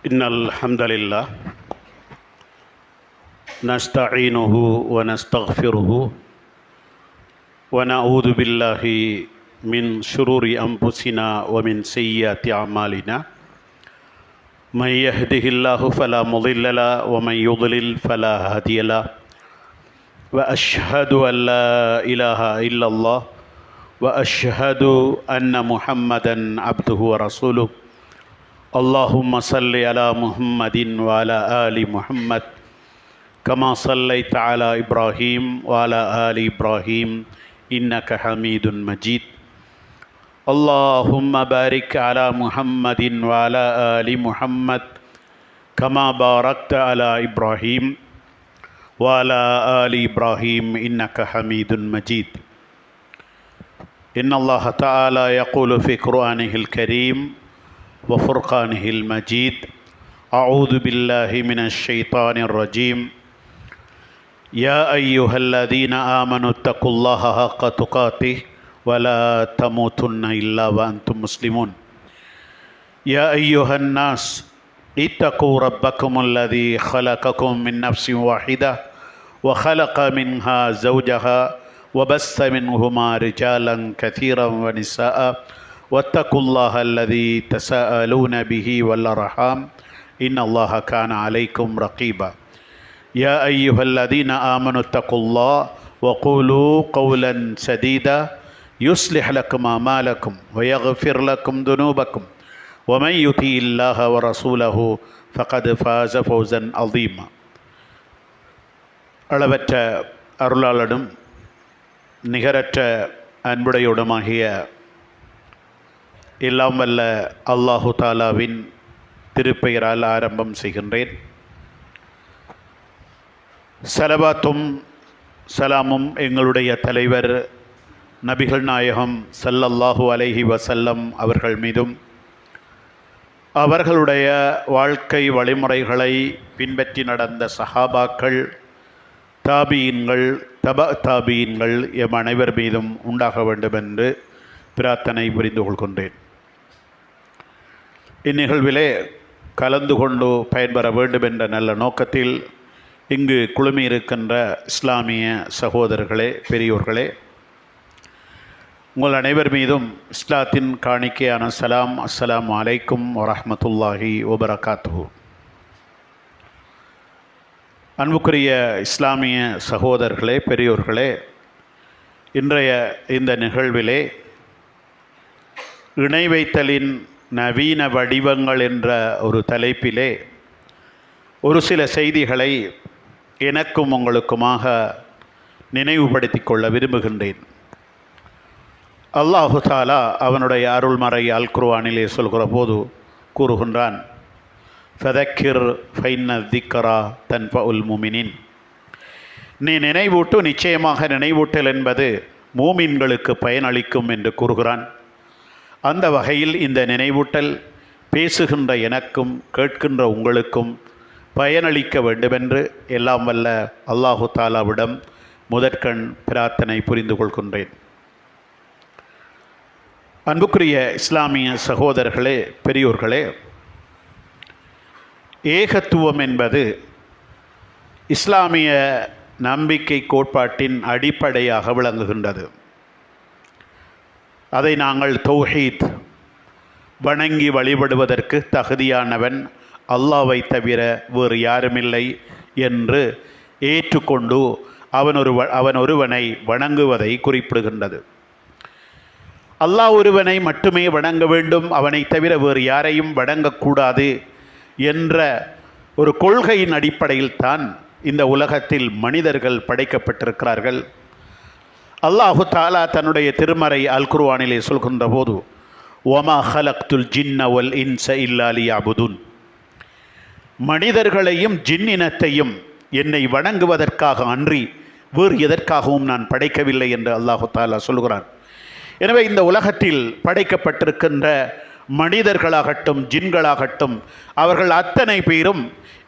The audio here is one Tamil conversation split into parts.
إن الحمد لله نستعينه ونستغفره ونعوذ بالله من شرور أنفسنا ومن سيئات أعمالنا من يهده الله فلا مضل له ومن يضلل فلا هادي له وأشهد أن لا إله إلا الله وأشهد أن محمدا عبده ورسوله اللهم صل على محمد وعلى آل محمد كما صليت على إبراهيم وعلى آل إبراهيم إنك حميد مجيد اللهم بارك على محمد وعلى آل محمد كما باركت على إبراهيم وعلى آل إبراهيم إنك حميد مجيد إن الله تعالى يقول في قرآنه الكريم وفرقانه المجيد أعوذ بالله من الشيطان الرجيم يا أيها الذين آمنوا اتقوا الله حق تقاته ولا تموتن إلا وأنتم مسلمون يا أيها الناس اتقوا ربكم الذي خلقكم من نفس واحدة وخلق منها زوجها وبث منهما رجالا كثيرا ونساء واتقوا الله الذي تساءلون به والأرحام إن الله كان عليكم رقيبا يا أيها الذين آمنوا اتقوا الله وقولوا قولا سديدا يصلح لكم أعمالكم ويغفر لكم ذنوبكم ومن يطع الله ورسوله فقد فاز فوزا عظيما அளவற்ற அருளாளனும் நிகரற்ற அன்புடையுடமாகிய எல்லாம் வல்ல அல்லாஹு தாலாவின் திருப்பெயரால் ஆரம்பம் செய்கின்றேன். ஸலவாத்தும் சலாமும் எங்களுடைய தலைவர் நபிகள் நாயகம் ஸல்லல்லாஹு அலைஹி வஸல்லம் அவர்கள் மீதும் அவர்களுடைய வாழ்க்கை வழிமுறைகளை பின்பற்றி நடந்த சஹாபாக்கள், தாபீன்கள், தாபீன்கள் எம் அனைவர் மீதும் உண்டாக வேண்டும் என்று பிரார்த்தனை புரிந்து கொள்கின்றேன். இந்நிகழ்விலே கலந்து கொண்டு பயன்பெற வேண்டும் என்ற நல்ல நோக்கத்தில் இங்கு குழுமியிருக்கின்ற இஸ்லாமிய சகோதரர்களே, பெரியோர்களே, உங்கள் அனைவர் மீதும் இஸ்லாத்தின் காணிக்கையான சலாம். அஸ்ஸலாமு அலைக்கும் வரஹ்மத்துல்லாஹி வபரகாத்துஹு. அன்புக்குரிய இஸ்லாமிய சகோதரர்களே, பெரியோர்களே, இன்றைய இந்த நிகழ்விலே இணை வைத்தலின் நவீன வடிவங்கள் என்ற ஒரு தலைப்பிலே ஒரு சில செய்திகளை எனக்கும் உங்களுக்குமாக நினைவுபடுத்தி கொள்ள விரும்புகின்றேன். அல்லாஹு தாலா அவனுடைய அருள்மறை அல் குர்ஆனிலே சொல்கிற போது கூறுகின்றான், ஃபதக்கிர் ஃபைன்ன திக்ரா தன்ஃபஉல் முஃமினீன். நீ நினைவூட்டு, நிச்சயமாக நினைவூட்டல் என்பது மூமின்களுக்கு பயனளிக்கும் என்று கூறுகிறான். அந்த வகையில் இந்த நினைவூட்டல் பேசுகின்ற எனக்கும் கேட்கின்ற உங்களுக்கும் பயனளிக்க வேண்டுமென்று எல்லாம் வல்ல அல்லாஹு தாலாவிடம் முதற்கண் பிரார்த்தனை புரிந்து கொள்கின்றேன். அன்புக்குரிய இஸ்லாமிய சகோதரர்களே, பெரியோர்களே, ஏகத்துவம் என்பது இஸ்லாமிய நம்பிக்கை கோட்பாட்டின் அடிப்படையாக விளங்குகின்றது. அதை நாங்கள் தௌஹீத், வணங்கி வழிபடுவதற்கு தகுதியானவன் அல்லாஹ்வை தவிர வேறு யாருமில்லை என்று ஏற்றுக்கொண்டு அவன் ஒருவனை வணங்குவதை குறிப்பிடுகின்றது. அல்லாஹ் ஒருவனை மட்டுமே வணங்க வேண்டும், அவனை தவிர வேறு யாரையும் வணங்கக்கூடாது என்ற ஒரு கொள்கையின் அடிப்படையில் தான் இந்த உலகத்தில் மனிதர்கள் படைக்கப்பட்டிருக்கிறார்கள். அல்லாஹு தாலா தன்னுடைய திருமறை அல் குர்ஆனிலே சொல்கின்ற போது, வமா ஹலக்துல் ஜின்ன வல் இன்ஸ இல்லா லியஅபுதுன், மனிதர்களையும் ஜின்னினத்தையும் என்னை வணங்குவதற்காக அன்றி வேறு எதற்காகவும் நான் படைக்கவில்லை என்று அல்லாஹு தாலா சொல்கிறான். எனவே இந்த உலகத்தில் படைக்கப்பட்டிருக்கின்ற மனிதர்களாகட்டும் ஜின்களாகட்டும் அவர்கள் அத்தனை பேரும்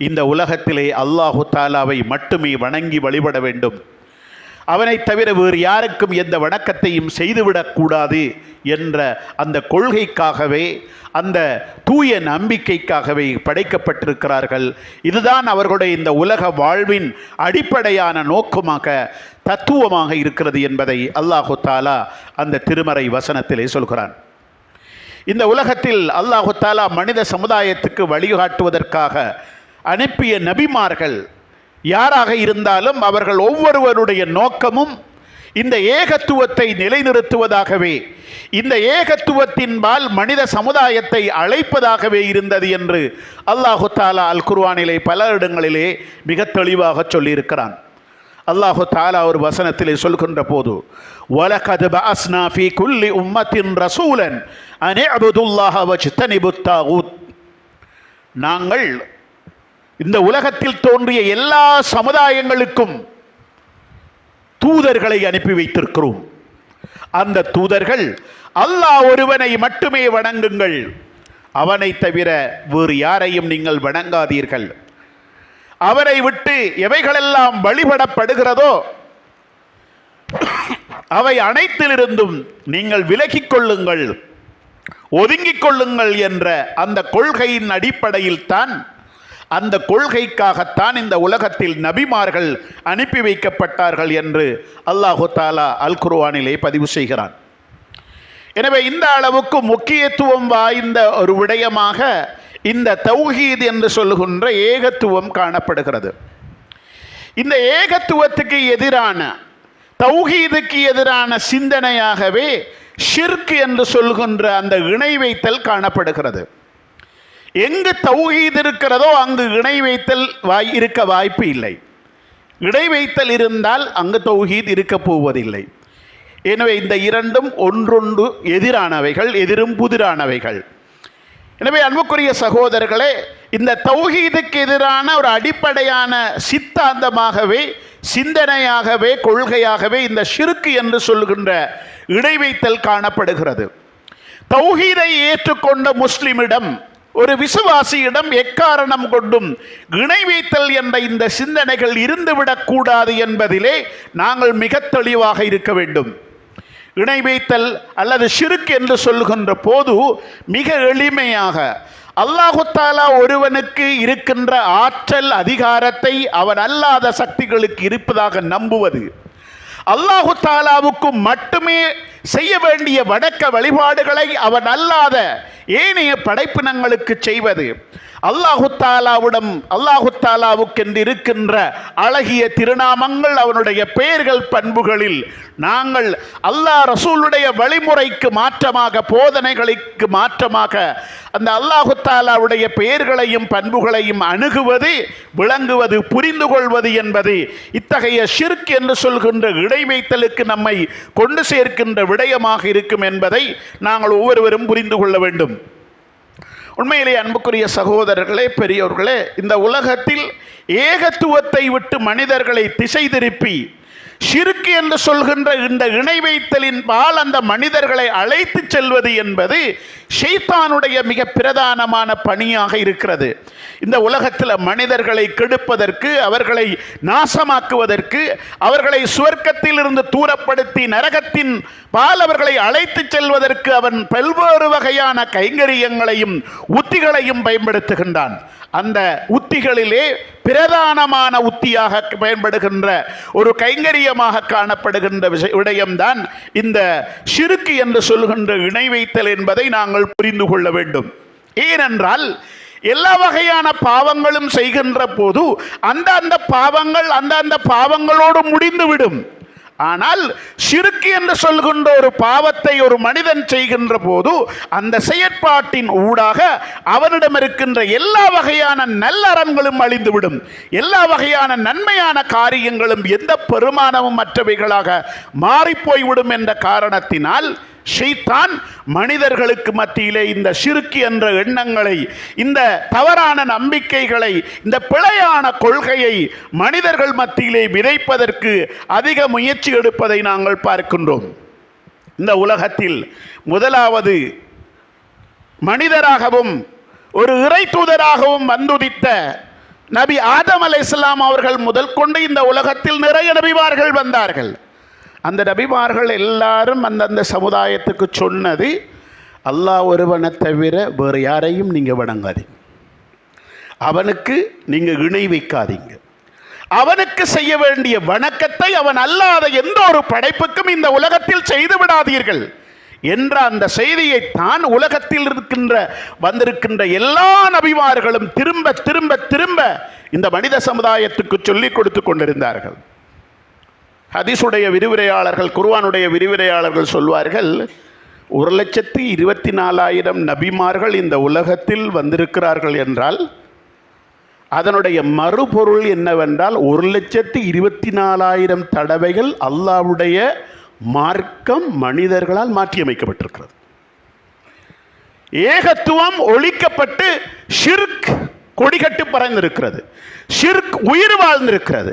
இந்த உலகத்திலே அல்லாஹு தாலாவை மட்டுமே வணங்கி வழிபட வேண்டும். அவனை தவிர வேறு யாருக்கும் எந்த வணக்கத்தையும் செய்துவிடக்கூடாது என்ற அந்த கொள்கைக்காகவே, அந்த தூய நம்பிக்கைக்காகவே படைக்கப்பட்டிருக்கிறார்கள். இதுதான் அவர்களுடைய இந்த உலக வாழ்வின் அடிப்படையான நோக்கமாக, தத்துவமாக இருக்கிறது என்பதை அல்லாஹு தாலா அந்த திருமறை வசனத்திலே சொல்கிறான். இந்த உலகத்தில் அல்லாஹு தாலா மனித சமுதாயத்துக்கு வழிகாட்டுவதற்காக அனுப்பிய நபிமார்கள் யாராக இருந்தாலும் அவர்கள் ஒவ்வொருவருடைய நோக்கமும் இந்த ஏகத்துவத்தை நிலைநிறுத்துவதாகவே, இந்த ஏகத்துவத்தின்பால் மனித சமுதாயத்தை அழைப்பதாகவே இருந்தது என்று அல்லாஹு தாலா அல் குர்ஆனிலே பல இடங்களிலே மிக தெளிவாக சொல்லியிருக்கிறான். அல்லாஹு தாலா ஒரு வசனத்திலே சொல்கின்ற போது, வலகத் பஅஸ்னா ஃபீ குல்லி உம்மத்தின் ரசூலன் அன் இஅ்புதுல்லாஹ வஜ்தனிபுத் தாகூத், நாங்கள் இந்த உலகத்தில் தோன்றிய எல்லா சமுதாயங்களுக்கும் தூதர்களை அனுப்பி வைத்திருக்கிறோம். அந்த தூதர்கள் அல்லாஹ் ஒருவனை மட்டுமே வணங்குங்கள், அவனை தவிர வேறு யாரையும் நீங்கள் வணங்காதீர்கள், அவரை விட்டு எவைகளெல்லாம் வழிபடப்படுகிறதோ அவை அனைத்திலிருந்தும் நீங்கள் விலகிக் கொள்ளுங்கள், ஒதுங்கிக் கொள்ளுங்கள் என்ற அந்த கொள்கையின் அடிப்படையில் தான், அந்த கொள்கைக்காகத்தான் இந்த உலகத்தில் நபிமார்கள் அனுப்பி வைக்கப்பட்டார்கள் என்று அல்லாஹு தாலா அல் குர்ஆனிலே பதிவு செய்கிறான். எனவே இந்த அளவுக்கு முக்கியத்துவம் வாய்ந்த ஒரு விடயமாக இந்த தௌஹீத் என்று சொல்லுகின்ற ஏகத்துவம் காணப்படுகிறது. இந்த ஏகத்துவத்துக்கு எதிரான, தௌஹீதுக்கு எதிரான சிந்தனையாகவே ஷிர்க் என்று சொல்கின்ற அந்த இணை வைத்தல் காணப்படுகிறது. எங்கு தௌஹீத் இருக்கிறதோ அங்கு இணை வைத்தல் இருக்க வாய்ப்பு இல்லை. இணை வைத்தல் இருந்தால் அங்கு தௌஹீத் இருக்க போவதில்லை. எனவே இந்த இரண்டும் ஒன்றொன்று எதிரானவைகள், எதிரும் புதிரானவைகள். எனவே அன்புக்குரிய சகோதரர்களே, இந்த தௌஹீதுக்கு எதிரான ஒரு அடிப்படையான சித்தாந்தமாகவே, சிந்தனையாகவே, கொள்கையாகவே இந்த ஷிர்க் என்று சொல்கின்ற இணை வைத்தல் காணப்படுகிறது. தௌஹீதை ஏற்றுக்கொண்ட முஸ்லிமிடம், ஒரு விசுவாசியிடம் எக்காரணம் கொண்டும் இணை வைத்தல் என்ற இந்த சிந்தனைகள் இருந்துவிடக்கூடாது என்பதிலே நாங்கள் மிக தெளிவாக இருக்க வேண்டும். இணை வைத்தல் அல்லது ஷிர்க் என்று சொல்கின்ற போது மிக எளிமையாக அல்லாஹு தாலா ஒருவனுக்கு இருக்கின்ற ஆற்றல், அதிகாரத்தை அவன் அல்லாத சக்திகளுக்கு இருப்பதாக நம்புவது, அல்லாஹு தாலாவுக்கு மட்டுமே செய்ய வேண்டிய வணக்க வழிபாடுகளை அவன் அல்லாத ஏனைய படைப்பினங்களுக்கு செய்வது, அல்லாஹு தாலாவிடம், அல்லாஹு தாலாவுக்கென்று இருக்கின்ற அழகிய திருநாமங்கள், அவனுடைய பெயர்கள், பண்புகளில் நாங்கள் அல்லாஹ் ரசூலுடைய வழிமுறைக்கு மாற்றமாக, போதனைகளுக்கு மாற்றமாக அந்த அல்லாஹு தாலாவுடைய பெயர்களையும் பண்புகளையும் அணுகுவது, விளங்குவது, புரிந்து கொள்வது என்பது இத்தகைய ஷிர்க் என்று சொல்கின்ற இணை வைத்தலுக்கு நம்மை கொண்டு சேர்க்கின்ற விடயமாக இருக்கும் என்பதை நாங்கள் ஒவ்வொருவரும் புரிந்து கொள்ள வேண்டும். உண்மையிலே அன்புக்குரிய சகோதரர்களே, பெரியோர்களே, இந்த உலகத்தில் ஏகத்துவத்தை விட்டு மனிதர்களை திசை திருப்பி ஷிர்க் என்று சொல்கின்ற இந்த இணை வைத்தலின் பால் அந்த மனிதர்களை அழைத்து செல்வது என்பது ஷைத்தானுடைய மிக பிரதானமான பணியாக இருக்கிறது. இந்த உலகத்தில் மனிதர்களை கெடுப்பதற்கு, அவர்களை நாசமாக்குவதற்கு, அவர்களை சுவர்க்கத்தில் இருந்து தூரப்படுத்தி நரகத்தின் பால் அவர்களை அழைத்து செல்வதற்கு அவன் பல்வேறு வகையான கைங்கரியங்களையும் உத்திகளையும் பயன்படுத்துகின்றான். அந்த உத்திகளிலே பிரதானமான உத்தியாக பயன்படுகின்ற ஒரு கைங்கரியமாக காணப்படுகின்ற விடயம்தான் இந்த ஷிர்க் என்று சொல்கின்ற இணை வைத்தல் என்பதை நாங்கள் புரிந்து கொள்ள வேண்டும். ஏனென்றால் எல்லா வகையான பாவங்களும் செய்கின்ற போது அந்த பாவங்கள் அந்த பாவங்களோடு முடிந்துவிடும். ஆனால் ஷிர்க் என்று சொல்கின்ற ஒரு பாவத்தை ஒரு மனிதன் செய்கின்ற போது அந்த செயற்பாட்டின் ஊடாக அவனிடம் இருக்கின்ற எல்லா வகையான நல்லறன்களும் அழிந்துவிடும். எல்லா வகையான நன்மையான காரியங்களும் எந்த பெருமானமும் மற்றவைகளாக மாறிப்போய்விடும் என்ற காரணத்தினால் ஷைத்தான் மனிதர்களுக்கு மத்தியிலே இந்த ஷிர்க் என்ற எண்ணங்களை, இந்த தவறான நம்பிக்கைகளை, இந்த பிழையான கொள்கையை மனிதர்கள் மத்தியிலே விதைப்பதற்கு அதிக முயற்சி எடுப்பதை நாங்கள் பார்க்கின்றோம். இந்த உலகத்தில் முதலாவது மனிதராகவும் ஒரு இறை தூதராகவும் வந்துதித்த நபி ஆதம் அலைஹிஸ்ஸலாம் அவர்கள் முதல் கொண்டு இந்த உலகத்தில் நிறைய நபிமார்கள் வந்தார்கள். அந்த நபிமார்கள் எல்லாரும் அந்தந்த சமுதாயத்துக்கு சொன்னது, அல்லாஹ் ஒருவனை தவிர வேறு யாரையும் நீங்கள் வணங்காதீங்க, அவனுக்கு நீங்கள் இணை வைக்காதீங்க, அவனுக்கு செய்ய வேண்டிய வணக்கத்தை அவன் அல்லாத எந்த ஒரு படைப்புக்கும் இந்த உலகத்தில் செய்து விடாதீர்கள் என்ற அந்த செய்தியை தான் உலகத்தில் வந்திருக்கின்ற எல்லா நபிமார்களும் திரும்ப திரும்ப திரும்ப இந்த மனித சமுதாயத்துக்கு சொல்லிக் கொடுத்து கொண்டிருந்தார்கள். ஹதீஸுடைய விரிவுரையாளர்கள், குர்ஆனுடைய விரிவுரையாளர்கள் சொல்வார்கள், 1,24,000 நபிமார்கள் இந்த உலகத்தில் வந்திருக்கிறார்கள் என்றால் அதனுடைய மறுபொருள் என்னவென்றால் 1,24,000 தடவைகள் அல்லாஹ்வுடைய மார்க்கம் மனிதர்களால் மாற்றியமைக்கப்பட்டிருக்கிறது. ஏகத்துவம் ஒழிக்கப்பட்டு ஷிர்க் கொடிகட்டு பறந்திருக்கிறது, ஷிர்க் உயிர் வாழ்ந்திருக்கிறது.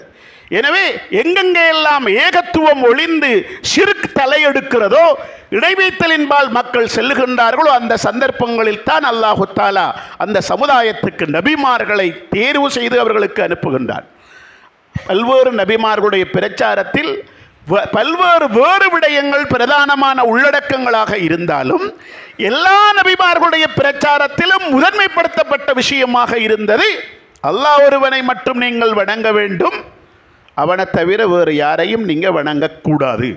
எனவே எங்கெங்கே எல்லாம் ஏகத்துவம் ஒளிந்து ஷிர்க் தலையெடுக்கிறதோ, இடைவைத்தலின்பால் மக்கள் செல்லுகின்றார்களோ, அந்த சந்தர்ப்பங்களில் தான் அல்லாஹு தஆலா அந்த சமுதாயத்துக்கு நபிமார்களை தேர்வு செய்து அவர்களுக்கு அனுப்புகின்றார். பல்வேறு நபிமார்களுடைய பிரச்சாரத்தில் பல்வேறு வேறு விடயங்கள் பிரதானமான உள்ளடக்கங்களாக இருந்தாலும் எல்லா நபிமார்களுடைய பிரச்சாரத்திலும் முதன்மைப்படுத்தப்பட்ட விஷயமாக இருந்தது, அல்லாஹ் ஒருவனை மட்டும் நீங்கள் வணங்க வேண்டும், அவனை தவிர வேறு யாரையும் நீங்கள் வணங்கக்கூடாது,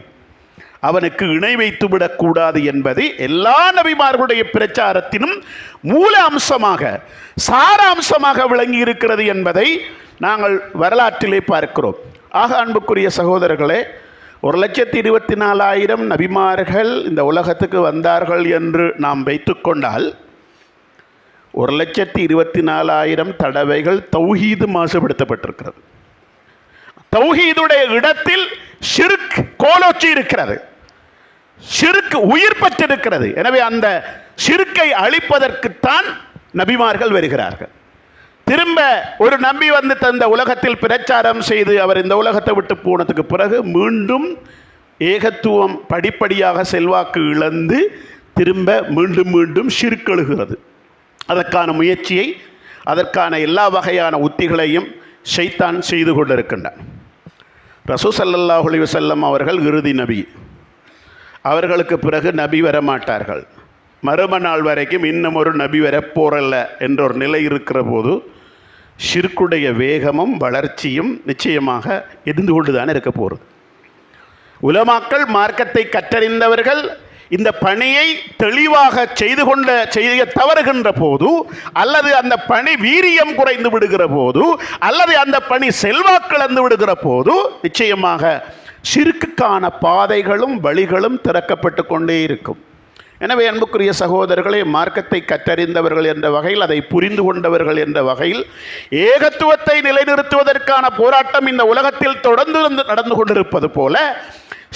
அவனுக்கு இணை வைத்து விடக்கூடாது என்பது எல்லா நபிமார்களுடைய பிரச்சாரத்தினும் மூல அம்சமாக சார அம்சமாக விளங்கி இருக்கிறது என்பதை நாங்கள் வரலாற்றிலே பார்க்கிறோம். ஆக அன்புக்குரிய சகோதரர்களே, 1,24,000 நபிமார்கள் இந்த உலகத்துக்கு வந்தார்கள் என்று நாம் வைத்துக்கொண்டால் 1,24,000 தடவைகள் தௌஹீது மாசுபடுத்தப்பட்டிருக்கிறது. தௌஹீதுடைய இடத்தில் ஷிர்க் கோலோச்சி இருக்கிறது, ஷிர்க் உயிர் பெற்றிருக்கிறது. எனவே அந்த ஷிர்க்கை அழிப்பதற்குத்தான் நபிமார்கள் வருகிறார்கள். திரும்ப ஒரு நபி வந்து தந்த உலகத்தில் பிரச்சாரம் செய்து அவர் இந்த உலகத்தை விட்டு போனதுக்கு பிறகு மீண்டும் ஏகத்துவம் படிப்படியாக செல்வாக்கு இழந்து திரும்ப மீண்டும் மீண்டும் ஷிர்க் எழுகிறது. அதற்கான முயற்சியை, அதற்கான எல்லா வகையான உத்திகளையும் ஷைத்தான் செய்து கொண்டிருக்கின்றான். ரசூல் ஸல்லல்லாஹு அலைஹி வஸல்லம் அவர்கள் இறுதி நபி, அவர்களுக்கு பிறகு நபி வரமாட்டார்கள், மறும நாள் வரைக்கும் இன்னும் ஒரு நபி வரப்போறல்ல என்ற ஒரு நிலை இருக்கிற போது ஷிர்க்குடைய வேகமும் வளர்ச்சியும் நிச்சயமாக இருந்து கொண்டு தான் இருக்க போகிறது. உலமாக்கள், மார்க்கத்தை கற்றறிந்தவர்கள் இந்த பணியை தெளிவாக செய்ய தவறுகின்ற போது, அல்லது அந்த பணி வீரியம் குறைந்து விடுகிற போது, அல்லது அந்த பணி செல்வாக்கிழந்து விடுகிற போது நிச்சயமாக ஷிர்க்குக்கான பாதைகளும் வழிகளும் திறக்கப்பட்டு கொண்டே இருக்கும். எனவே அன்புக்குரிய சகோதரர்களே, மார்க்கத்தை கற்றறிந்தவர்கள் என்ற வகையில், அதை புரிந்து கொண்டவர்கள் என்ற வகையில் ஏகத்துவத்தை நிலைநிறுத்துவதற்கான போராட்டம் இந்த உலகத்தில் தொடர்ந்து நடந்து கொண்டிருப்பது போல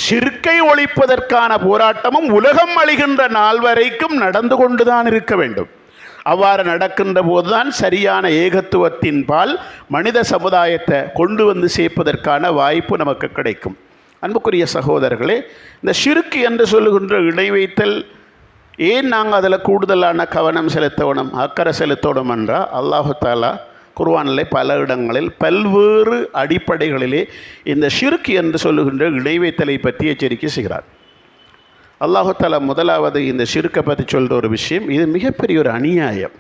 ஷிர்க்கை ஒழிப்பதற்கான போராட்டமும் உலகம் அழிகின்ற நாள் வரைக்கும் நடந்து கொண்டுதான் இருக்க வேண்டும். அவ்வாறு நடக்கின்ற போதுதான் சரியான ஏகத்துவத்தின் பால் மனித சமுதாயத்தை கொண்டு வந்து சேர்ப்பதற்கான வாய்ப்பு நமக்கு கிடைக்கும். அன்புக்குரிய சகோதரர்களே, இந்த ஷிர்க் என்று சொல்லுகின்ற இணை வைத்தல் ஏன் நாங்கள் அதில் கூடுதலான கவனம் செலுத்தணும், அக்கறை செலுத்தணும் என்றால், அல்லாஹு தஆலா குர்ஆனிலே பல இடங்களில் பல்வேறு அடிப்படைகளிலே இந்த ஷிர்க் என்று சொல்லுகின்ற இணை வைத்தலை பற்றி எச்சரிக்கை செய்கிறார். அல்லாஹு தஆலா முதலாவது இந்த ஷிர்க்கை பற்றி சொல்கிற ஒரு விஷயம், இது மிகப்பெரிய ஒரு அநியாயம்,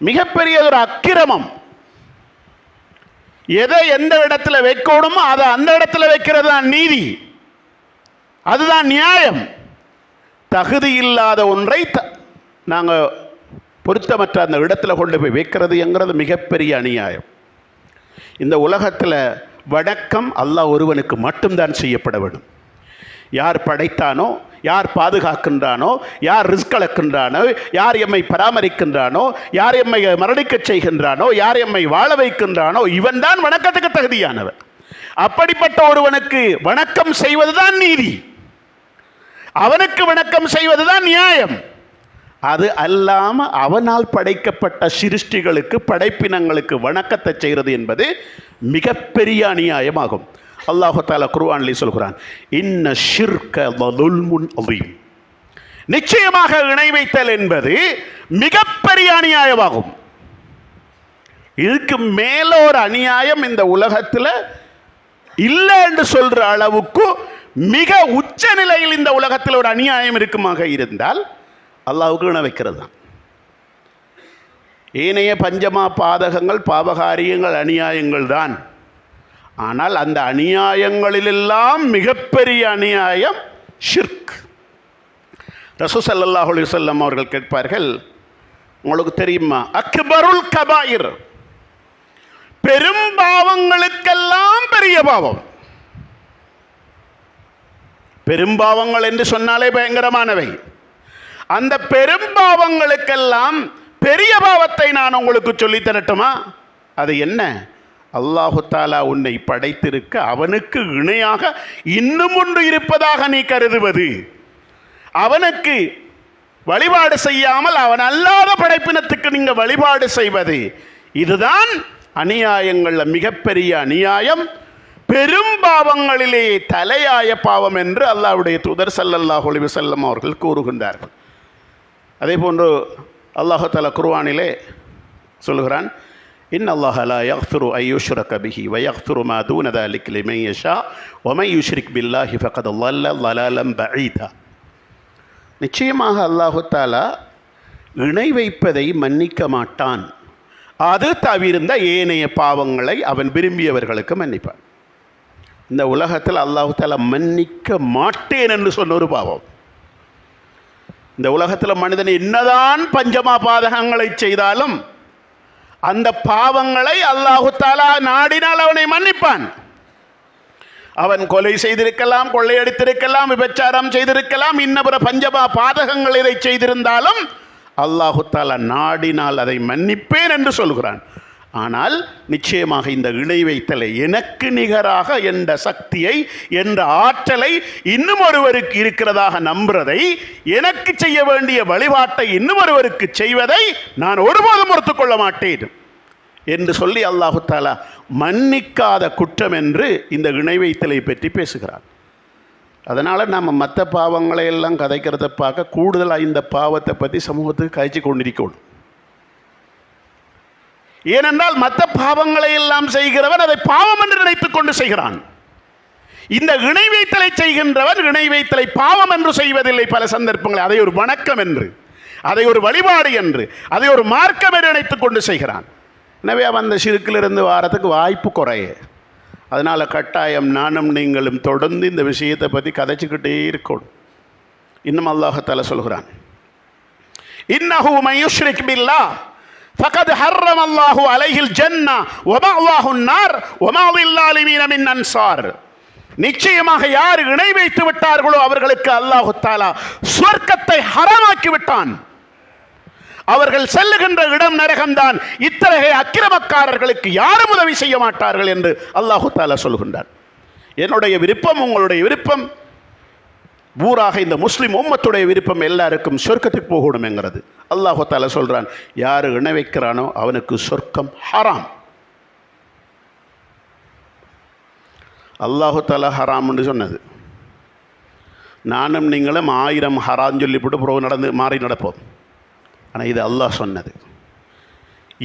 மிகப்பெரிய ஒரு அக்கிரமம். எதை எந்த இடத்துல வைக்கணுமோ அதை அந்த இடத்துல வைக்கிறது தான் நீதி, அதுதான் நியாயம். தகுதி இல்லாத ஒன்றை நாங்கள் பொருத்தமற்ற அந்த இடத்துல கொண்டு போய் வைக்கிறது என்கிறது மிகப்பெரிய அநியாயம். இந்த உலகத்தில் வணக்கம் அல்லாஹ் ஒருவனுக்கு மட்டும்தான் செய்யப்பட வேண்டும். யார் படைத்தானோ, யார் பாதுகாக்கின்றானோ, யார் ரிஸ்க் அளக்கின்றானோ, யார் எம்மை பராமரிக்கின்றானோ, யார் எம்மை மரணிக்க செய்கின்றானோ, யார் எம்மை வாழ வைக்கின்றானோ, இவன் தான் வணக்கத்துக்கு தகுதியானவன். அப்படிப்பட்ட ஒருவனுக்கு வணக்கம் செய்வதுதான் நீதி, அவனுக்கு வணக்கம் செய்வதுதான் நியாயம். அது அல்லாமல் அவனால் படைக்கப்பட்ட சிருஷ்டிகளுக்கு, படைப்பினங்களுக்கு வணக்கத்தை செய்கிறது என்பது மிகப்பெரிய அநியாயமாகும். அல்லாஹ் தஆலா குர்ஆனில் சொல்கிறான், இன்ன ஷிர்க லதுல்முன் அதீம், நிச்சயமாக இணை வைத்தல் என்பது மிகப்பெரிய அநியாயமாகும். இதுக்கு மேல ஒரு அநியாயம் இந்த உலகத்தில் இல்லை என்று சொல்ற அளவுக்கு மிக உச்ச நிலையில் இந்த உலகத்தில் ஒரு அநியாயம் இருக்குமாக இருந்தால் அல்லாஹ்வுக்கு இணை வைக்கிறது தான். ஏனைய பஞ்சமா பாதகங்கள், பாவகாரியங்கள், அநியாயங்கள் தான். ஆனால் அந்த அநியாயங்களிலெல்லாம் மிகப்பெரிய அநியாயம் ஷிர்க். ரசூல் ஸல்லல்லாஹு அலைஹி வஸல்லம் அவர்கள் கேட்பார்கள், உங்களுக்கு தெரியுமா அக்பருல் கபாயிர், பெரும் பாவங்களுக்கெல்லாம் பெரிய பாவம். பெரும்பாவங்கள் என்று சொன்னாலே பயங்கரமானவை. அந்த பெரும்பாவங்களுக்கெல்லாம் பெரிய பாவத்தை நான் உங்களுக்கு சொல்லி தரட்டுமா? அது என்ன? அல்லாஹு தாலா உன்னை படைத்திருக்க அவனுக்கு இணையாக இன்னும் ஒன்று இருப்பதாக நீ கருதுவது, அவனுக்கு வழிபாடு செய்யாமல் அவன் அல்லாத படைப்பினத்துக்கு நீங்க வழிபாடு செய்வது, இதுதான் அநியாயங்கள்ல மிகப்பெரிய அநியாயம், பெரும் பாவங்களிலே தலையாய பாவம் என்று அல்லாஹ்வுடைய தூதர் ஸல்லல்லாஹு அலைஹி வஸல்லம் அவர்கள் கூறுகின்றார்கள். அதே போன்று அல்லாஹ் தஆலா குர்ஆனிலே சொல்கிறான், இன்னல்லாஹ லா யக்ஃபிரு அன் யுஷ்ரக பிஹி வ யக்ஃபிரு மா தூன ذلك லிமன் யஷா வ மன் யுஷ்ரிக் பில்லாஹி ஃபகத் ضل ضلالا بعيدا. நிச்சயமாக அல்லாஹ் தஆலா இணை வைப்பதை மன்னிக்க மாட்டான், அது தவிர்ந்த ஏனைய பாவங்களை அவன் விரும்பியவர்களுக்கு மன்னிப்பான். இந்த உலகத்தில் அல்லாஹ் தஆலா மன்னிக்க மாட்டேன் என்று சொன்ன ஒரு பாவம். இந்த உலகத்தில் மனிதன் என்னதான் பஞ்சமா பாதகங்களை செய்தாலும் அந்த பாவங்களை அல்லாஹ் தஆலா நாடினால் அவனை மன்னிப்பான். அவன் கொலை செய்திருக்கலாம், கொள்ளையடித்திருக்கலாம், விபச்சாரம் செய்திருக்கலாம், இன்னபிற பஞ்சமா பாதகங்கள் இதை செய்திருந்தாலும் அல்லாஹ் தஆலா நாடினால் அதை மன்னிப்பேன் என்று சொல்கிறான். ஆனால் நிச்சயமாக இந்த இணை வைத்தலை, எனக்கு நிகராக என்ற சக்தியை, என்ற ஆற்றலை இன்னும் ஒருவருக்கு இருக்கிறதாக நம்புறதை, எனக்கு செய்ய வேண்டிய வழிபாட்டை இன்னும் ஒருவருக்கு செய்வதை நான் ஒருபோதும் பொறுத்துக்கொள்ள மாட்டேன் என்று சொல்லி அல்லாஹு தஆலா மன்னிக்காத குற்றம் என்று இந்த இணை வைத்தலை பற்றி பேசுகிறார். அதனால் நாம் மற்ற பாவங்களை எல்லாம் கதைக்கிறத பார்க்க கூடுதலாக இந்த பாவத்தை பற்றி சமூகத்துக்கு கழிச்சு கொண்டிருக்கணும். ஏனென்றால் மற்ற பாவங்களை எல்லாம் செய்கிறவன் அதை பாவம் என்று நினைத்துக் கொண்டு செய்கிறான். இந்த இணை வைத்தலை செய்கின்றவன் இணை வைத்தலை பாவம் என்று செய்வதில்லை. பல சந்தர்ப்பங்களில் அதை ஒரு வணக்கம் என்று, அதை ஒரு வழிபாடு என்று, அதை ஒரு மார்க்கம் என்று நினைத்துக் கொண்டு செய்கிறான். எனவே அவன் அந்த ஷிர்க்கிலிருந்து வாரத்துக்கு வாய்ப்பு குறைய. அதனால் கட்டாயம் நானும் நீங்களும் தொடர்ந்து இந்த விஷயத்தை பற்றி கதைச்சிக்கிட்டே இருக்கணும். இன்னும் அல்லாஹ் தஆலா சொல்கிறான், இன்னஹு மன் யுஷ்ரிக் பில்லாஹ் ஃபகத் ஹர்ரம அல்லாஹு அலைஹில் ஜன்னah வ மஅவாஹுன் நார் வ மா லில்-ஸாலிமீன மின் அன்சார். நிச்சயமாக யார் இணை வைத்து விட்டார்களோ அவர்களுக்கு அல்லாஹ் தஆலா சொர்க்கத்தை ஹராமாக்கி விட்டான். அவர்கள் செல்லுகின்ற இடம் நரகம்தான். இத்தகைய அக்கிரமக்காரர்களுக்கு யாரும் உதவி செய்ய மாட்டார்கள் என்று அல்லாஹ் தஆலா சொல்கின்றார். என்னுடைய விருப்பம், உங்களுடைய விருப்பம், பூராக இந்த முஸ்லிம் உம்மத்துடைய விருப்பம் எல்லாருக்கும் சொர்க்கத்துக்கு போகணும் என்கிறது. அல்லாஹ் தஆலா சொல்றான், யார் இணை வைக்கிறானோ அவனுக்கு சொர்க்கம் ஹராம். அல்லாஹ் தஆலா ஹராம் என்று சொன்னது. நானும் நீங்களும் 1000 ஹராம் சொல்லிவிட்டு புறவு நடந்து மாறி நடப்போம். ஆனால் இது அல்லாஹ் சொன்னது.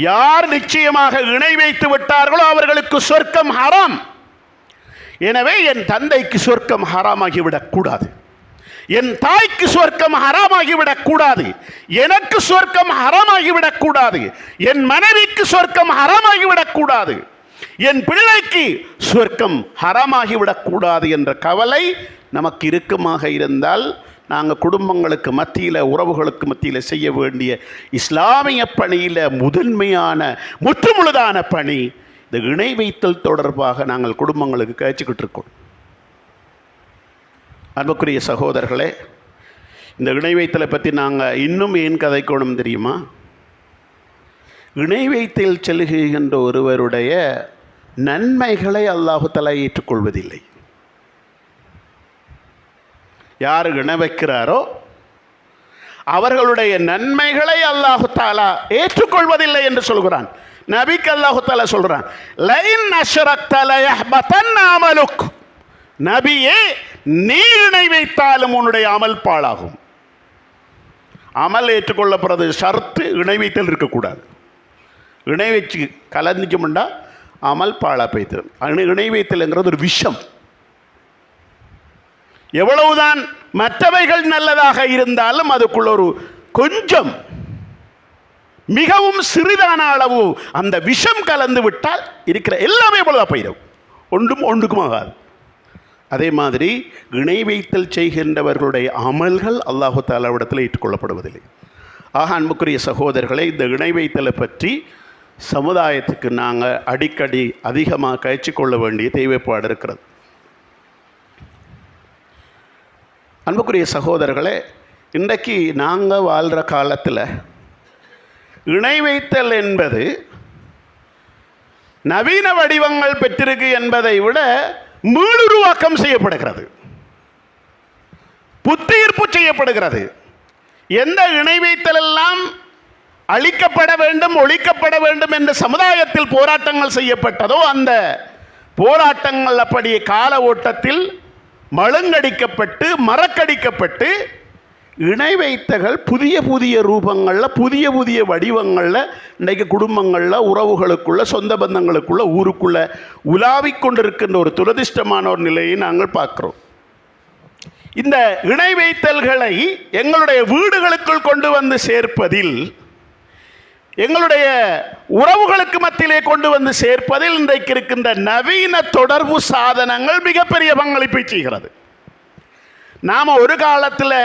யார் நிச்சயமாக இணை வைத்து விட்டார்களோ அவர்களுக்கு சொர்க்கம் ஹராம். எனவே என் தந்தைக்கு சொர்க்கம் ஹராமாகிவிடக் கூடாது, என் தாய்க்கு சொர்க்கம் ஹராமாகிவிடக் கூடாது, எனக்கு சொர்க்கம் ஹராமாகிவிடக் கூடாது, என் மனைவிக்கு சொர்க்கம் ஹராமாகிவிடக் கூடாது, என் பிள்ளைக்கு சொர்க்கம் ஹராமாகிவிடக் கூடாது என்ற கவலை நமக்கு இருக்குமாக இருந்தால் நாங்கள் குடும்பங்களுக்கு மத்தியில், உறவுகளுக்கு மத்தியில் செய்ய வேண்டிய இஸ்லாமிய பணியில் முதன்மையான முற்றுமுழுதான பணி இந்த இணை வைத்தல் தொடர்பாக நாங்கள் குடும்பங்களுக்கு கழிச்சுக்கிட்டு இருக்கோம். அன்புக்குரிய சகோதரர்களே, இந்த இணை வைத்தலை பற்றி நாங்கள் இன்னும் ஏன் கதைக்கணும் தெரியுமா? இணை வைத்தல் செல்கின்ற ஒருவருடைய நன்மைகளை அல்லாஹ் தஆலா ஏற்றுக்கொள்வதில்லை. யார் இணை வைக்கிறாரோ அவர்களுடைய நன்மைகளை அல்லாஹ் தஆலா ஏற்றுக்கொள்வதில்லை என்று சொல்கிறான். நபிக்கு அல்லாஹ் தஆலா சொல்றான், லைன் அஷ்ரக்த லயஹ்பதன் அமலுக். நபியே, நீ இணை வைத்தாலும் உன்னுடைய அமல் பாழாகும். அமல் ஏற்றுக்கொள்ளப்படுறது ஷர்த்து, இணை வைத்தல் இருக்கக்கூடாது. இணை வச்சு கலந்துச்சோம்னா அமல் பாழா போய்த்து. இணை வைத்தல்ங்கிறது ஒரு விஷம். எவ்வளவுதான் மற்றவைகள் நல்லதாக இருந்தாலும் அதுக்குள்ள ஒரு கொஞ்சம் மிகவும் சிறிதான அளவு அந்த விஷம் கலந்து விட்டால் இருக்கிற எல்லாமே பொழுதா போயிடும், ஒன்றுக்கும் ஆகாது. அதே மாதிரி இணை வைத்தல் செய்கின்றவர்களுடைய அமல்கள் அல்லாஹு தஆலாவிடத்தில் ஏற்றுக்கொள்ளப்படுவதில்லை. ஆக அன்புக்குரிய சகோதரர்களை, இந்த இணை வைத்தலை பற்றி சமுதாயத்துக்கு நாங்கள் அடிக்கடி அதிகமாக கழிச்சுக்கொள்ள வேண்டிய தேவைப்பாடு இருக்கிறது. அன்புக்குரிய சகோதரர்களே, இன்றைக்கு நாங்கள் வாழ்கிற காலத்தில் இணை வைத்தல் என்பது நவீன வடிவங்கள் பெற்றிருக்கு என்பதை விட மீளுருவாக்கம் செய்யப்படுகிறது, புத்துயிர்ப்பு செய்யப்படுகிறது. எந்த இணை வைத்தல் எல்லாம் அழிக்கப்பட வேண்டும், ஒழிக்கப்பட வேண்டும் என்ற சமுதாயத்தில் போராட்டங்கள் செய்யப்பட்டதோ அந்த போராட்டங்கள் அப்படியே கால ஓட்டத்தில் மழுங்கடிக்கப்பட்டு மறக்கடிக்கப்பட்டு இணை வைத்தகள் புதிய புதிய ரூபங்களில் புதிய புதிய வடிவங்களில் இன்றைக்கு குடும்பங்களில் உறவுகளுக்குள்ள சொந்த பந்தங்களுக்குள்ள ஊருக்குள்ள உலாவிக் கொண்டிருக்கின்ற ஒரு துரதிர்ஷ்டமான ஒரு நிலையை நாங்கள் பார்க்கிறோம். இந்த இணை வைத்தல்களை எங்களுடைய வீடுகளுக்குள் கொண்டு வந்து சேர்ப்பதில், எங்களுடைய உறவுகளுக்கு மத்தியிலே கொண்டு வந்து சேர்ப்பதில் இன்றைக்கு இருக்கின்ற நவீன தொடர்பு சாதனங்கள் மிகப்பெரிய பங்களிப்பை செய்கிறது. நாம் ஒரு காலத்தில்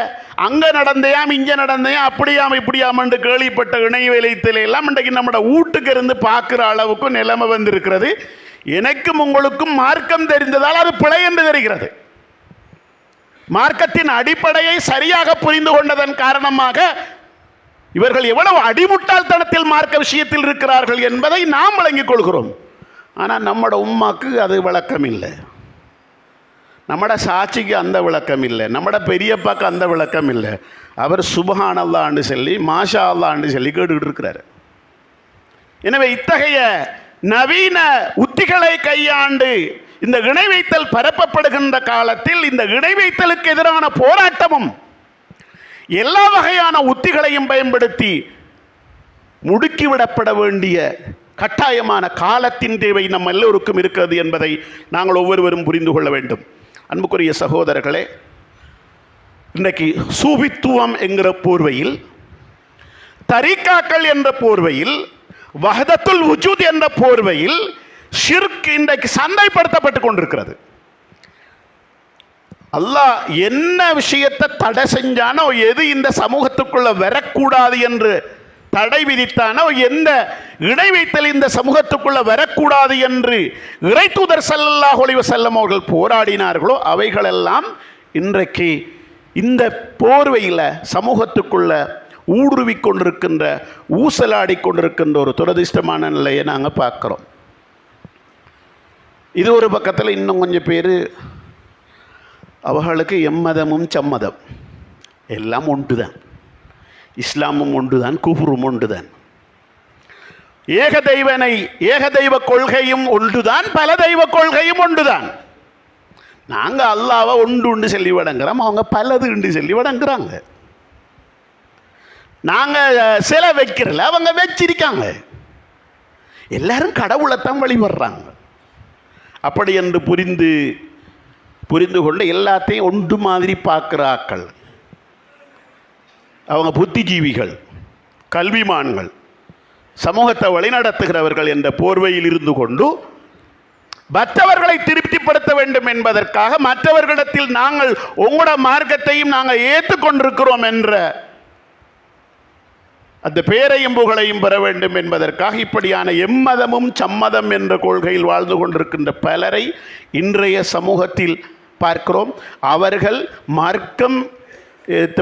அங்கே நடந்தையாம் இங்கே நடந்தையாம் அப்படியாம் இப்படியாம் என்று கேள்விப்பட்ட இணை வைத்தல் எல்லாம் இன்றைக்கு நம்மளோட வீட்டுக்கு இருந்து பார்க்குற அளவுக்கு நிலைமை வந்திருக்கிறது. எனக்கும் உங்களுக்கும் மார்க்கம் தெரிந்ததால் அது பிழை என்று தெரிகிறது. மார்க்கத்தின் அடிப்படையை சரியாக புரிந்து கொண்டதன் காரணமாக இவர்கள் எவ்வளவு அடிமுட்டாள்தனத்தில் மார்க்க விஷயத்தில் இருக்கிறார்கள் என்பதை நாம் விளங்கிக் கொள்கிறோம். ஆனால் நம்மட உம்மாக்கு அது விளக்கம் இல்லை, நம்மட சாட்சிக்கு அந்த விளக்கம் இல்லை, நம்மட பெரியப்பாக்கு அந்த விளக்கம் இல்லை. அவர் சுப்ஹானல்லாஹ்னு சொல்லி மாஷா அல்லாஹ்னு சொல்லி கேட்டுக்கிட்டு இருக்கிறார். எனவே இத்தகைய நவீன உத்திகளை கையாண்டு இந்த இணை வைத்தல் பரப்பப்படுகின்ற காலத்தில் இந்த இணை வைத்தலுக்கு எதிரான போராட்டமும் எல்லா வகையான உத்திகளையும் பயன்படுத்தி முடுக்கிவிடப்பட வேண்டிய கட்டாயமான காலத்தின் தேவை நம் எல்லோருக்கும் இருக்கிறது என்பதை நாங்கள் ஒவ்வொருவரும் புரிந்து கொள்ள வேண்டும். அன்புக்குரிய சகோதரர்களே, இன்றைக்கு சூபித்துவம் என்கிற போர்வையில், தரீக்காக்கள் என்ற போர்வையில், வஹதத்துல் வுஜூத் என்ற போர்வையில் ஷிர்க் இன்றைக்கு சந்தைப்படுத்தப்பட்டு கொண்டிருக்கிறது. அல்லாஹ் என்ன விஷயத்தை தடை செஞ்சானோ, எது இந்த சமூகத்துக்குள்ள வரக்கூடாது என்று தடை விதித்தானோ, எந்த இணை வைத்தல் இந்த சமூகத்துக்குள்ள வரக்கூடாது என்று இறை தூதர் ஸல்லல்லாஹு அலைஹி வஸல்லம் அவர்கள் போராடினார்களோ அவைகளெல்லாம் இன்றைக்கு இந்த போர்வையில் சமூகத்துக்குள்ள ஊடுருவி கொண்டிருக்கின்ற, ஊசலாடி கொண்டிருக்கின்ற ஒரு துரதிர்ஷ்டமான நிலையை நாங்கள் பார்க்குறோம். இது ஒரு பக்கத்தில் இன்னும் கொஞ்சம் பேர் அவர்களுக்கு எம்மதமும் சம்மதம் எல்லாம் ஒன்று தான், இஸ்லாமும் ஒன்று தான், குஃப்ரும் ஒன்று தான், ஏக தெய்வ கொள்கையும் ஒன்று தான், பல தெய்வ கொள்கையும் ஒன்று தான். நாங்கள் அல்லாவை ஒன்று உண்டு சொல்லி வணங்குறோம், அவங்க பலது உண்டு சொல்லி வணங்குறாங்க. நாங்கள் சிலை வைக்கிறல, அவங்க வச்சிருக்காங்க. எல்லாரும் கடவுளைத்தான் வழிபடுறாங்க. அப்படி என்று புரிந்து கொண்டு எல்லாத்தையும் ஒன்று மாதிரி பார்க்குற ஆக்கள், அவங்க புத்திஜீவிகள், கல்விமான்கள், சமூகத்தை வழிநடத்துகிறவர்கள் என்ற போர்வையில் இருந்து கொண்டு மற்றவர்களை திருப்திப்படுத்த வேண்டும் என்பதற்காக மற்றவர்களிடத்தில் நாங்கள் உங்களோட மார்க்கத்தையும் நாங்கள் ஏற்றுக்கொண்டிருக்கிறோம் என்ற அந்த பேரையும் புகழையும் பெற வேண்டும் என்பதற்காக இப்படியான எம்மதமும் சம்மதம் என்ற கொள்கையில் வாழ்ந்து கொண்டிருக்கின்ற பலரை இன்றைய சமூகத்தில் பார்க்கிறோம். அவர்கள் மார்க்கம்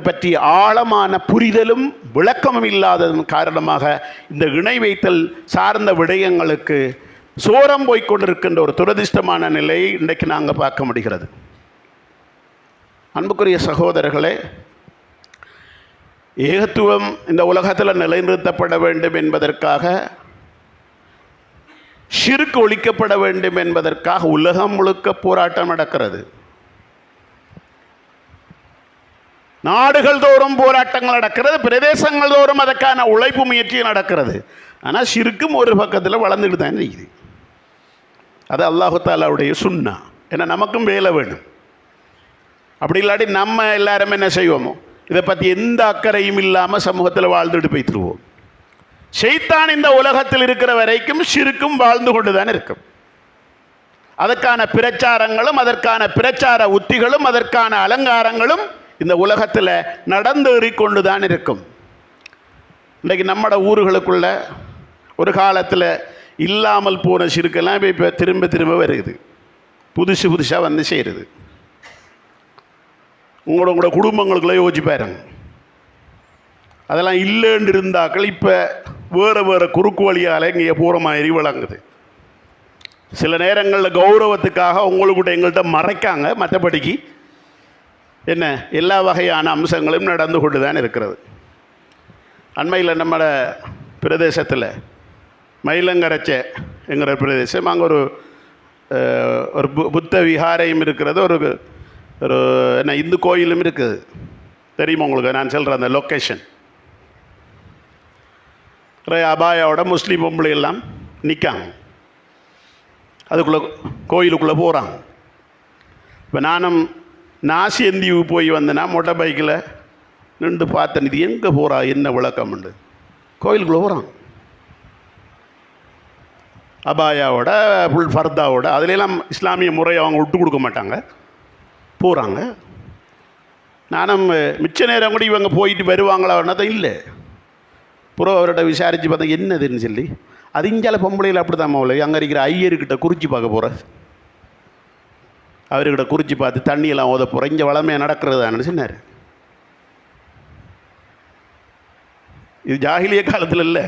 பற்றி ஆழமான புரிதலும் விளக்கமும் இல்லாததன் காரணமாக இந்த இணை வைத்தல் சார்ந்த விடயங்களுக்கு சோரம் போய்கொண்டிருக்கின்ற ஒரு துரதிர்ஷ்டமான நிலையை இன்றைக்கு நாங்கள் பார்க்க முடிகிறது. அன்புக்குரிய சகோதரர்களே, ஏகத்துவம் இந்த உலகத்தில் நிலைநிறுத்தப்பட வேண்டும் என்பதற்காக, ஷிர்க் ஒழிக்கப்பட வேண்டும் என்பதற்காக உலகம் முழுக்க போராட்டம் நடக்கிறது. நாடுகள் தோறும் போராட்டங்கள் நடக்கிறது, பிரதேசங்கள் தோறும் அதற்கான உழைப்பு முயற்சி நடக்கிறது. ஆனால் ஷிர்க்கும் ஒரு பக்கத்தில் வளர்ந்துட்டு தான் இருக்குது. அது அல்லாஹு தாலாவுடைய சுன்னா. ஏன்னா நமக்கும் வேலை வேணும். அப்படி இல்லாட்டி நம்ம எல்லாருமே என்ன செய்வோமோ, இதை பற்றி எந்த அக்கறையும் இல்லாமல் சமூகத்தில் வாழ்ந்துட்டு போய்த்துருவோம். ஷைத்தான் இந்த உலகத்தில் இருக்கிற வரைக்கும் ஷிர்க்கும் வாழ்ந்து கொண்டு தான் இருக்கும். அதற்கான பிரச்சாரங்களும் அதற்கான பிரச்சார உத்திகளும் அதற்கான அலங்காரங்களும் இந்த உலகத்தில் நடந்தேறிக்கொண்டு தான் இருக்கும். இன்றைக்கு நம்மட ஊர்களுக்குள்ள ஒரு காலத்தில் இல்லாமல் போன ஷிர்க்கெல்லாம் இப்போ திரும்ப திரும்ப வருது, புதுசாக வந்து செய்கிறது. உங்களோட குடும்பங்களுக்குள்ளே யோசிச்சு பாருங்க. அதெல்லாம் இல்லைன்னு இருந்தாக்கள் இப்போ வேறு குறுக்கு வழியால் இங்கே போகிற மாதிரி விளங்குது. சில நேரங்களில் கௌரவத்துக்காக உங்களுக்கிட்ட எங்கள்கிட்ட மறைக்காங்க, மற்றபடிக்கு என்ன எல்லா வகையான அம்சங்களும் நடந்து கொண்டு தான் இருக்கிறது. அண்மையில் நம்மளோட பிரதேசத்தில் மயிலங்கரைச்சை என்கிற பிரதேசம், அங்கே ஒரு புத்த விஹாரையும் இருக்கிறது, ஒரு என்ன இந்து கோயிலும் இருக்குது. தெரியுமா உங்களுக்கு? நான் சொல்கிறேன் அந்த லொக்கேஷன். அபாயாவோட முஸ்லீம் பொம்பளை எல்லாம் நிற்காங்க, அதுக்குள்ளே கோயிலுக்குள்ளே போகிறாங்க. இப்போ நானும் நாசியந்தீவு போய் வந்தேன்னா மொட்டை பைக்கில் நின்று பார்த்தேன், இது எங்கே போகிறா என்ன விளக்கம்ண்டு. கோயிலுக்குள்ளே போகிறாங்க அபாயாவோட ஃபுல் ஃபர்தாவோட. அதுலெல்லாம் இஸ்லாமிய முறை அவங்க விட்டு கொடுக்க மாட்டாங்க, போகிறாங்க. நானும் மிச்ச நேரம் கூட இவங்க போயிட்டு வருவாங்களான்னதான் இல்லை. புறம் அவர்கிட்ட விசாரித்து பார்த்தா என்னதுன்னு சொல்லி, அது இங்கால பொம்பளையில் அப்படி தான் மோளை அங்கே இருக்கிற ஐயர்கிட்ட குறிச்சி பார்க்க போகிற, அவர்கிட்ட குறிச்சி பார்த்து தண்ணியெல்லாம் ஓத போகிற, இங்கே வளமையாக நடக்கிறதான்னு சொன்னார். இது ஜாகிலிய காலத்தில் இல்லை,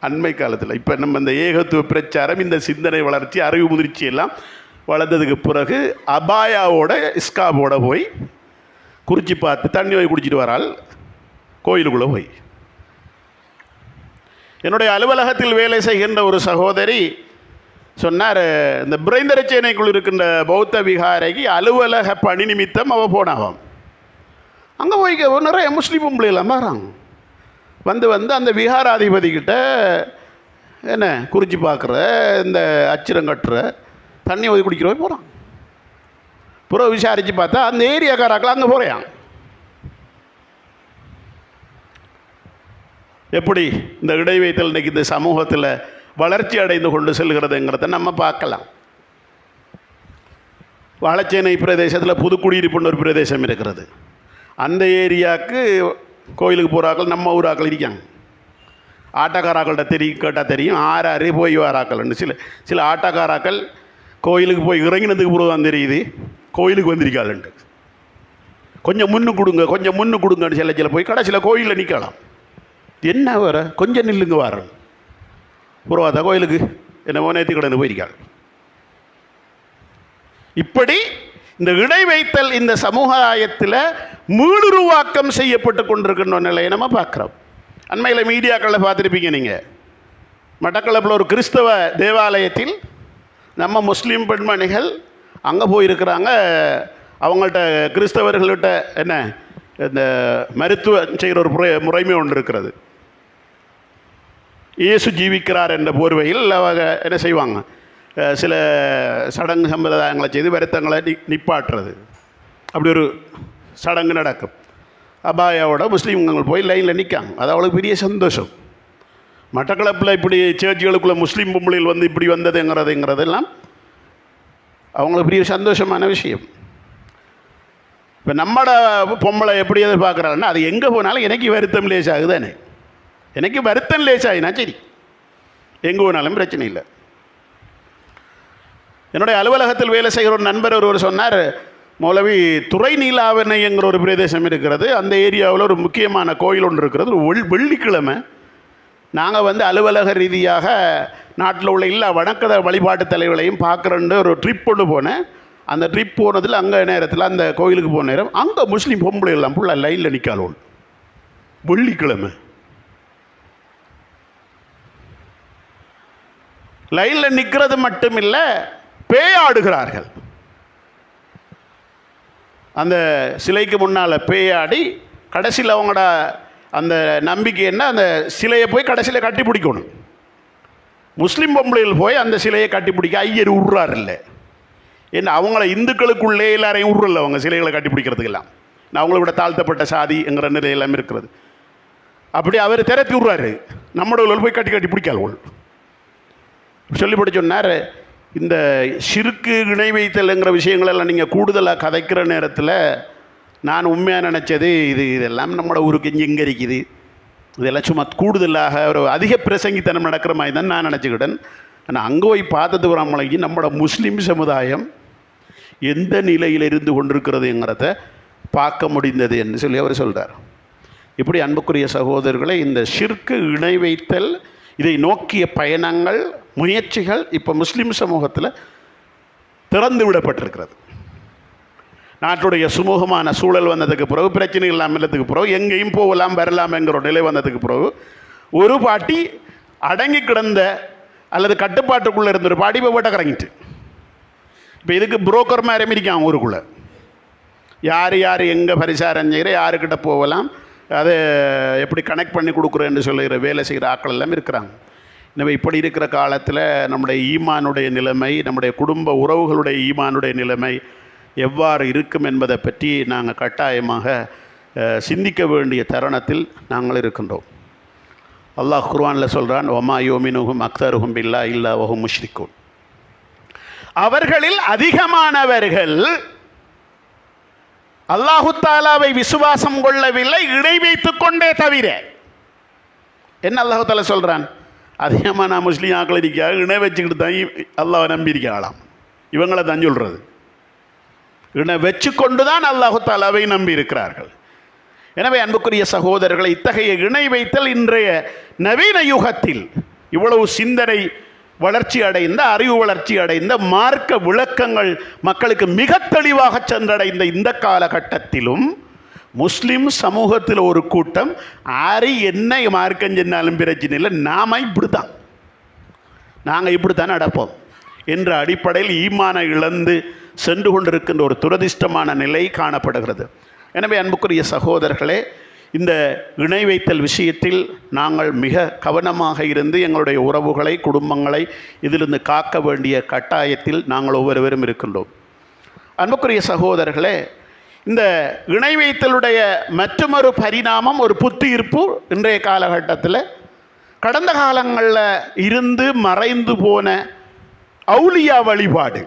அண்மை காலத்தில். இப்போ நம்ம இந்த ஏகத்துவ பிரச்சாரம், இந்த சிந்தனை வளர்ச்சி, அறிவு முதிர்ச்சி எல்லாம் வளர்ந்ததுக்கு பிறகு அபாயாவோட இஸ்காபோட போய் குறிச்சி பார்த்து தண்ணி போய் குடிச்சிட்டு வரால் கோயிலுக்குள்ளே போய். என்னுடைய அலுவலகத்தில் வேலை செய்கின்ற ஒரு சகோதரி சொன்னார், இந்த பிரைந்தரச்சேனைக்குள் இருக்கின்ற பௌத்த விகாரைக்கு அலுவலக பணி நிமித்தம் அவள் போனாவாம். அங்கே போய் நிறைய முஸ்லீம் பொம்பளையெல்லாம் வராங்க. வந்து அந்த விஹாராதிபதிக்கிட்ட என்ன குறிச்சி பார்க்குற, இந்த அச்சிரம் கட்டுற, தண்ணி ஒதுக்கி குடிக்கிற போய் போகிறான். புறம் விசாரித்து பார்த்தா அந்த ஏரியாக்காராக்கள் அங்கே போகிறான். எப்படி இந்த இடைவைத்தல் இன்றைக்கி இந்த சமூகத்தில் வளர்ச்சி அடைந்து கொண்டு செல்கிறதுங்கிறத நம்ம பார்க்கலாம். வாழைச்சேனை பிரதேசத்தில் புதுக்குடியிருப்புன்னு ஒரு பிரதேசம் இருக்கிறது. அந்த ஏரியாவுக்கு கோயிலுக்கு போகிறாக்கள் நம்ம ஊராக்கள் இருக்காங்க. ஆட்டோக்காராக்கள்கிட்ட கேட்டால் தெரியும் ஆறு போய் வராக்கள்னு. சில ஆட்டோக்காராக்கள் கோயிலுக்கு போய் இறங்கினதுக்கு பிறகு தான் தெரியுது கோயிலுக்கு வந்திருக்காளுன்ட்டு. கொஞ்சம் முன்னு கொடுங்கன்னு சில போய் கடைசியில் கோயிலில் நிற்கலாம். என்ன வர கொஞ்சம் நில்லுங்க வரணும் புறவாத கோயிலுக்கு என்னமோ நேர்த்தி கடந்து போயிருக்காள். இப்படி இந்த இடை வைத்தல் இந்த சமுதாயத்தில் மீளுருவாக்கம் செய்யப்பட்டு கொண்டிருக்கின்ற நிலையை நம்ம பார்க்குறோம். அண்மையில் மீடியாக்களில் பார்த்துருப்பீங்க நீங்கள். மட்டக்களப்பில் ஒரு கிறிஸ்தவ தேவாலயத்தில் நம்ம முஸ்லீம் பெண்மணிகள் அங்கே போயிருக்கிறாங்க. அவங்கள்ட்ட கிறிஸ்தவர்கள்கிட்ட என்ன இந்த மருத்துவம் செய்கிற ஒரு முறைமை ஒன்று இருக்கிறது. இயேசு ஜீவிக்கிறார் என்ற போர்வையில் அவங்க என்ன செய்வாங்க, சில சடங்கு சம்பிரதாயங்களை செய்து வருத்தங்களை நிப்பாட்டுறது, அப்படி ஒரு சடங்கு நடக்கும். அபாயாவோட முஸ்லீம்கள் போய் லைனில் நிற்காங்க. அது அவளுக்கு பெரிய சந்தோஷம். மட்டக்களப்பில் இப்படி சேர்ச்சிகளுக்குள்ளே முஸ்லீம் பொம்பளையில் வந்து இப்படி வந்ததுங்கிறதெல்லாம் அவங்களுக்கு பெரிய சந்தோஷமான விஷயம். இப்போ நம்மளோட பொம்பளை எப்படி எதிர்பார்க்குறாங்கன்னா, அது எங்கே போனாலும் எனக்கு வருத்தம் லேசாகுதானே, எனக்கு வருத்தம் லேசாகினா சரி, எங்கே போனாலும் பிரச்சனை இல்லை. என்னுடைய அலுவலகத்தில் வேலை செய்கிற ஒரு நண்பர் ஒருவர் சொன்னார், மௌலவி துறை நீலாவணைங்கிற ஒரு பிரதேசம் இருக்கிறது, அந்த ஏரியாவில் ஒரு முக்கியமான கோயில் ஒன்று இருக்கிறது. ஒரு வெள்ளிக்கிழமை நாங்கள் வந்து அலுவலக ரீதியாக நாட்டில் உள்ள எல்லா வணக்க வழிபாட்டு தலைவர்களையும் பார்க்குறேன்னு ஒரு ட்ரிப் கொண்டு போனேன். அந்த ட்ரிப் போனதில் அங்கே நேரத்தில் அந்த கோயிலுக்கு போன நேரம் அங்கே முஸ்லீம் பொம்பளை எல்லாம் ஃபுல்லாக லைனில் நிற்காளோள். வெள்ளிக்கிழமை லைனில் நிற்கிறது மட்டும் இல்லை, பேயாடுகிறார்கள். அந்த சிலைக்கு முன்னால் பேயாடி கடைசியில் அவங்களோட அந்த நம்பிக்கை என்ன, அந்த சிலையை போய் கடைசியில் கட்டி பிடிக்கணும். முஸ்லீம் பொம்பளைகள் போய் அந்த சிலையை கட்டி பிடிக்க ஐயர் உருறார் இல்லை. ஏன்னா அவங்கள இந்துக்களுக்குள்ளே எல்லாரையும் உருள் அவங்க சிலைகளை கட்டி பிடிக்கிறதுக்கெல்லாம். அவங்கள விட தாழ்த்தப்பட்ட சாதி என்கிற நிலை எல்லாம் இருக்கிறது. அப்படி அவர் திறத்தி விட்றாரு, நம்மளோட போய் கட்டி கட்டி பிடிக்காள் சொல்லிப்படி சொன்னார். இந்த ஷிர்கு இணை வைத்தல்ங்கிற விஷயங்களெல்லாம் நீங்கள் கூடுதலாக கதைக்கிற நேரத்தில் நான் உண்மையாக நினச்சது இதெல்லாம் நம்மளோட ஊருக்கு இங்கே இருக்குது, இதெல்லாம் சும்மா கூடுதலாக ஒரு அதிக பிரசங்கித்தனம் நடக்கிற மாதிரி தான் நான் நினச்சிக்கிட்டேன். ஆனால் அங்கே போய் பார்த்தது நம்மளுக்கு நம்மளோட முஸ்லீம் சமுதாயம் எந்த நிலையில் இருந்து கொண்டிருக்கிறதுங்கிறத பார்க்க முடிந்தது என்று சொல்லி அவர் சொல்கிறார். இப்படி அன்புக்குரிய சகோதரர்களை, இந்த ஷிர்கு இணை வைத்தல் இதை நோக்கிய பயணங்கள் முயற்சிகள் இப்போ முஸ்லீம் சமூகத்தில் திறந்து விடப்பட்டிருக்கிறது. நாட்டுடைய சுமூகமான சூழல் வந்ததுக்கு பிறகு, பிரச்சனை இல்லாமல் இல்லத்துக்கு பிறகு, எங்கேயும் போகலாம் வரலாம் என்கிற ஒரு நிலை வந்ததுக்கு பிறகு, ஒரு பாட்டி அடங்கி கிடந்த அல்லது கட்டுப்பாட்டுக்குள்ளே இருந்த ஒரு பாட்டி இப்போ போட்ட கறங்கிட்டு. இப்போ இதுக்கு புரோக்கர் மாதிரி இருக்கான் ஊருக்குள்ளே. யார் யார் எங்கே பரிசாரம் செய்கிற, யாருக்கிட்ட போகலாம், அதை எப்படி கனெக்ட் பண்ணி கொடுக்குறேன்னு சொல்லுகிற வேலை செய்கிற ஆட்கள் எல்லாம் இருக்கிறாங்க. எனவே இப்படி இருக்கிற காலத்தில் நம்முடைய ஈமானுடைய நிலைமை, நம்முடைய குடும்ப உறவுகளுடைய ஈமானுடைய நிலைமை எவ்வாறு இருக்கும் என்பதை பற்றி நாங்கள் கட்டாயமாக சிந்திக்க வேண்டிய தருணத்தில் நாங்கள் இருக்கின்றோம். அல்லாஹ் குர்ஆனில் சொல்கிறான், ஒமா யோமினுகும் அக்தருகும் பில்லா இல்லா வஹும் முஷ்ரிக்கூன். அவர்களில் அதிகமானவர்கள் அல்லாஹு தாலாவை விசுவாசம் கொள்ளவில்லை, இணை வைத்து கொண்டே தவிர. என்ன அல்லாஹு தாலா சொல்கிறான்? அதிகமாக நான் முஸ்லீம் ஆக்கள் இருக்காங்க, இணை வச்சுக்கிட்டு தான் அல்லாஹை நம்பி இருக்காங்களாம். இவங்களை தான் சொல்கிறது. இணை வச்சு கொண்டு தான் அல்லாஹு தாலாவை நம்பி இருக்கிறார்கள். எனவே அன்புக்குரிய சகோதரர்களை, இத்தகைய இணை வைத்தல் இன்றைய நவீன யுகத்தில் இவ்வளவு சிந்தனை வளர்ச்சி அடைந்த, அறிவு வளர்ச்சி அடைந்த, மார்க்க விளக்கங்கள் மக்களுக்கு மிக தெளிவாக சென்றடைந்த இந்த காலகட்டத்திலும் முஸ்லிம் சமூகத்தில் ஒரு கூட்டம் ஆறு என்ன மார்க்கம் சொன்னாலும் பிரச்சனை இல்லை, நாம இப்படித்தான், நாங்கள் இப்படித்தான் நடப்போம் என்ற அடிப்படையில் ஈமானை இழந்து சென்று கொண்டிருக்கின்ற ஒரு துரதிர்ஷ்டமான நிலை காணப்படுகிறது. எனவே அன்புக்குரிய சகோதரர்களே, இந்த இணை வைத்தல் விஷயத்தில் நாங்கள் மிக கவனமாக இருந்து எங்களுடைய உறவுகளை, குடும்பங்களை இதிலிருந்து காக்க வேண்டிய கட்டாயத்தில் நாங்கள் ஒவ்வொருவரும் இருக்கின்றோம். அன்புக்குரிய சகோதரர்களே, இந்த இணை வைத்தலுடைய மற்றொரு பரிணாமம், ஒரு புத்துயிர்ப்பு இன்றைய காலகட்டத்தில் கடந்த காலங்களில் இருந்து மறைந்து போன அவுலியா வழிபாடு,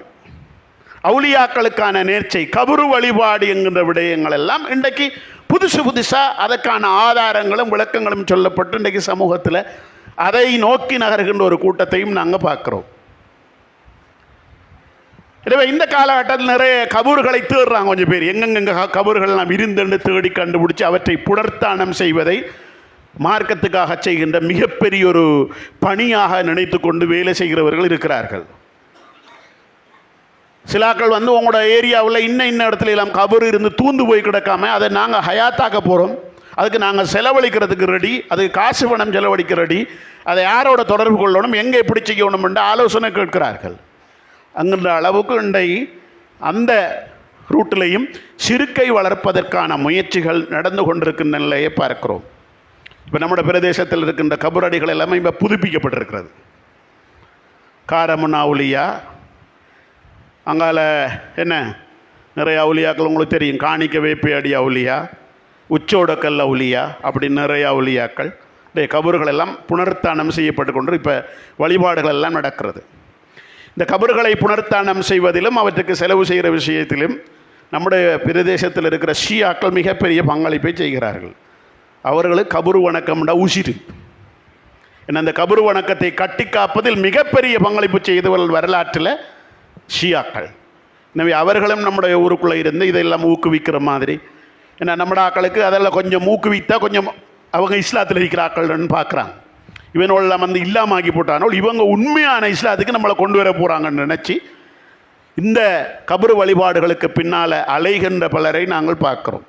அவுலியாக்களுக்கான நேர்ச்சை, கபரு வழிபாடு என்கின்ற விடயங்கள் எல்லாம் இன்றைக்கு புதுசாக அதற்கான ஆதாரங்களும் விளக்கங்களும் சொல்லப்பட்டு இன்றைக்கு சமூகத்தில் அதை நோக்கி நகர்கின்ற ஒரு கூட்டத்தையும் நாங்கள் பார்க்குறோம். எனவே இந்த காலகட்டத்தில் நிறைய கபூர்களை தேடுறாங்க கொஞ்சம் பேர். எங்கெங்க கபூர்கள் நாம் இருந்துன்னு தேடி கண்டுபிடிச்சி அவற்றை புனர்த்தானம் செய்வதை மார்க்கத்துக்காக செய்கின்ற மிகப்பெரிய ஒரு பணியாக நினைத்து கொண்டு வேலை செய்கிறவர்கள் இருக்கிறார்கள். சிலாக்கள் உங்களோட ஏரியாவில் இன்ன இடத்துல எல்லாம் கபர் இருந்து தூந்து போய் கிடக்காம அதை நாங்கள் ஹயாத்தாக்க போகிறோம், அதுக்கு நாங்கள் செலவழிக்கிறதுக்கு ரெடி, அதுக்கு காசு பணம் செலவழிக்க ரெடி, அதை யாரோட தொடர்பு கொள்ளணும், எங்கே எப்படி செய்யணும் என்று ஆலோசனை கேட்கிறார்கள். அங்கின்ற அளவுக்கு இன்றை அந்த ரூட்டிலையும் சிறுக்கை வளர்ப்பதற்கான முயற்சிகள் நடந்து கொண்டிருக்கின்ற நிலையை பார்க்கிறோம். இப்போ நம்முடைய பிரதேசத்தில் இருக்கின்ற கபரடிகள் எல்லாமே இப்போ புதுப்பிக்கப்பட்டிருக்கிறது. காரமுன் அவுலியா, அங்கால என்ன நிறைய அவுலியாக்கள் உங்களுக்கு தெரியும், காணிக்க வேப்பையடி அவுலியா, உச்சோடக்கல் அவுலியா, அப்படி நிறைய அவுலியாக்கள் கபறுகள் எல்லாம் புனர்த்தானம் செய்யப்பட்டு கொண்டு இப்போ வழிபாடுகள் எல்லாம் நடக்கிறது. இந்த கபறுகளை புனர்த்தானம் செய்வதிலும் அவற்றுக்கு செலவு செய்கிற விஷயத்திலும் நம்முடைய பிரதேசத்தில் இருக்கிற ஷியாக்கள் மிகப்பெரிய பங்களிப்பை செய்கிறார்கள். அவர்களுக்கு கபரு வணக்கம்டா உசிறு. ஏன்னா அந்த கபரு வணக்கத்தை கட்டி காப்பதில் மிகப்பெரிய பங்களிப்பு செய்தவர்கள் வரலாற்றில் ஷியாக்கள். எனவே அவர்களும் நம்முடைய ஊருக்குள்ளே இருந்து இதெல்லாம் ஊக்குவிக்கிற மாதிரி, ஏன்னா நம்மட ஆக்களுக்கு அதெல்லாம் கொஞ்சம் ஊக்குவித்தா கொஞ்சம் அவங்க இஸ்லாத்தில் இருக்கிற ஆக்கள்னு பார்க்குறாங்க. இவனோடலாம் இல்லாமல் ஆக்கி போட்டானோ இவங்க உண்மையான இஸ்லாத்துக்கு நம்மளை கொண்டு வர போகிறாங்கன்னு நினச்சி இந்த கபரு வழிபாடுகளுக்கு பின்னால் அலைகின்ற பலரை நாங்கள் பார்க்குறோம்.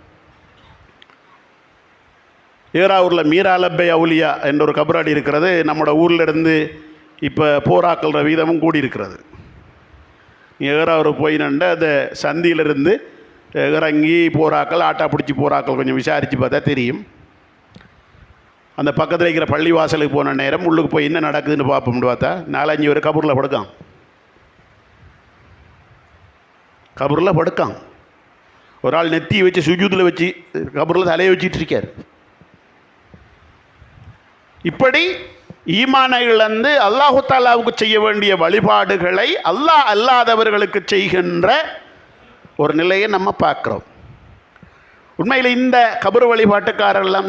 ஏராவூரில் மீராலப்பை அவுலியா என்ற ஒரு கபராடி இருக்கிறது. நம்மளோட ஊரில் இருந்து இப்போ போராக்கள்ற வீதமும் கூடி இருக்கிறது. ஏறாவூர் போயினண்ட அந்த சந்தியிலிருந்து இறங்கி போராக்கள், ஆட்டா பிடிச்சி போராக்கள் கொஞ்சம் விசாரித்து பார்த்தா தெரியும். அந்த பக்கத்தில் இருக்கிற பள்ளி வாசலுக்கு போன நேரம் உள்ளுக்கு போய் என்ன நடக்குதுன்னு பார்ப்போம்னு பார்த்தா 4-5 பேர் கபூரில் படுக்கான். கபூரில் படுக்கான். ஒரு ஆள் நெத்தியை வச்சு சுஜூதில் வச்சு கபூரில் தலையை வச்சுட்டு இருக்கார். இப்படி ஈமானை இழந்து அல்லாஹு தாலாவுக்கு செய்ய வேண்டிய வழிபாடுகளை அல்லாஹ் அல்லாதவர்களுக்கு செய்கின்ற ஒரு நிலையை நம்ம பார்க்குறோம். உண்மையில் இந்த கபர் வழிபாட்டுக்காரெல்லாம்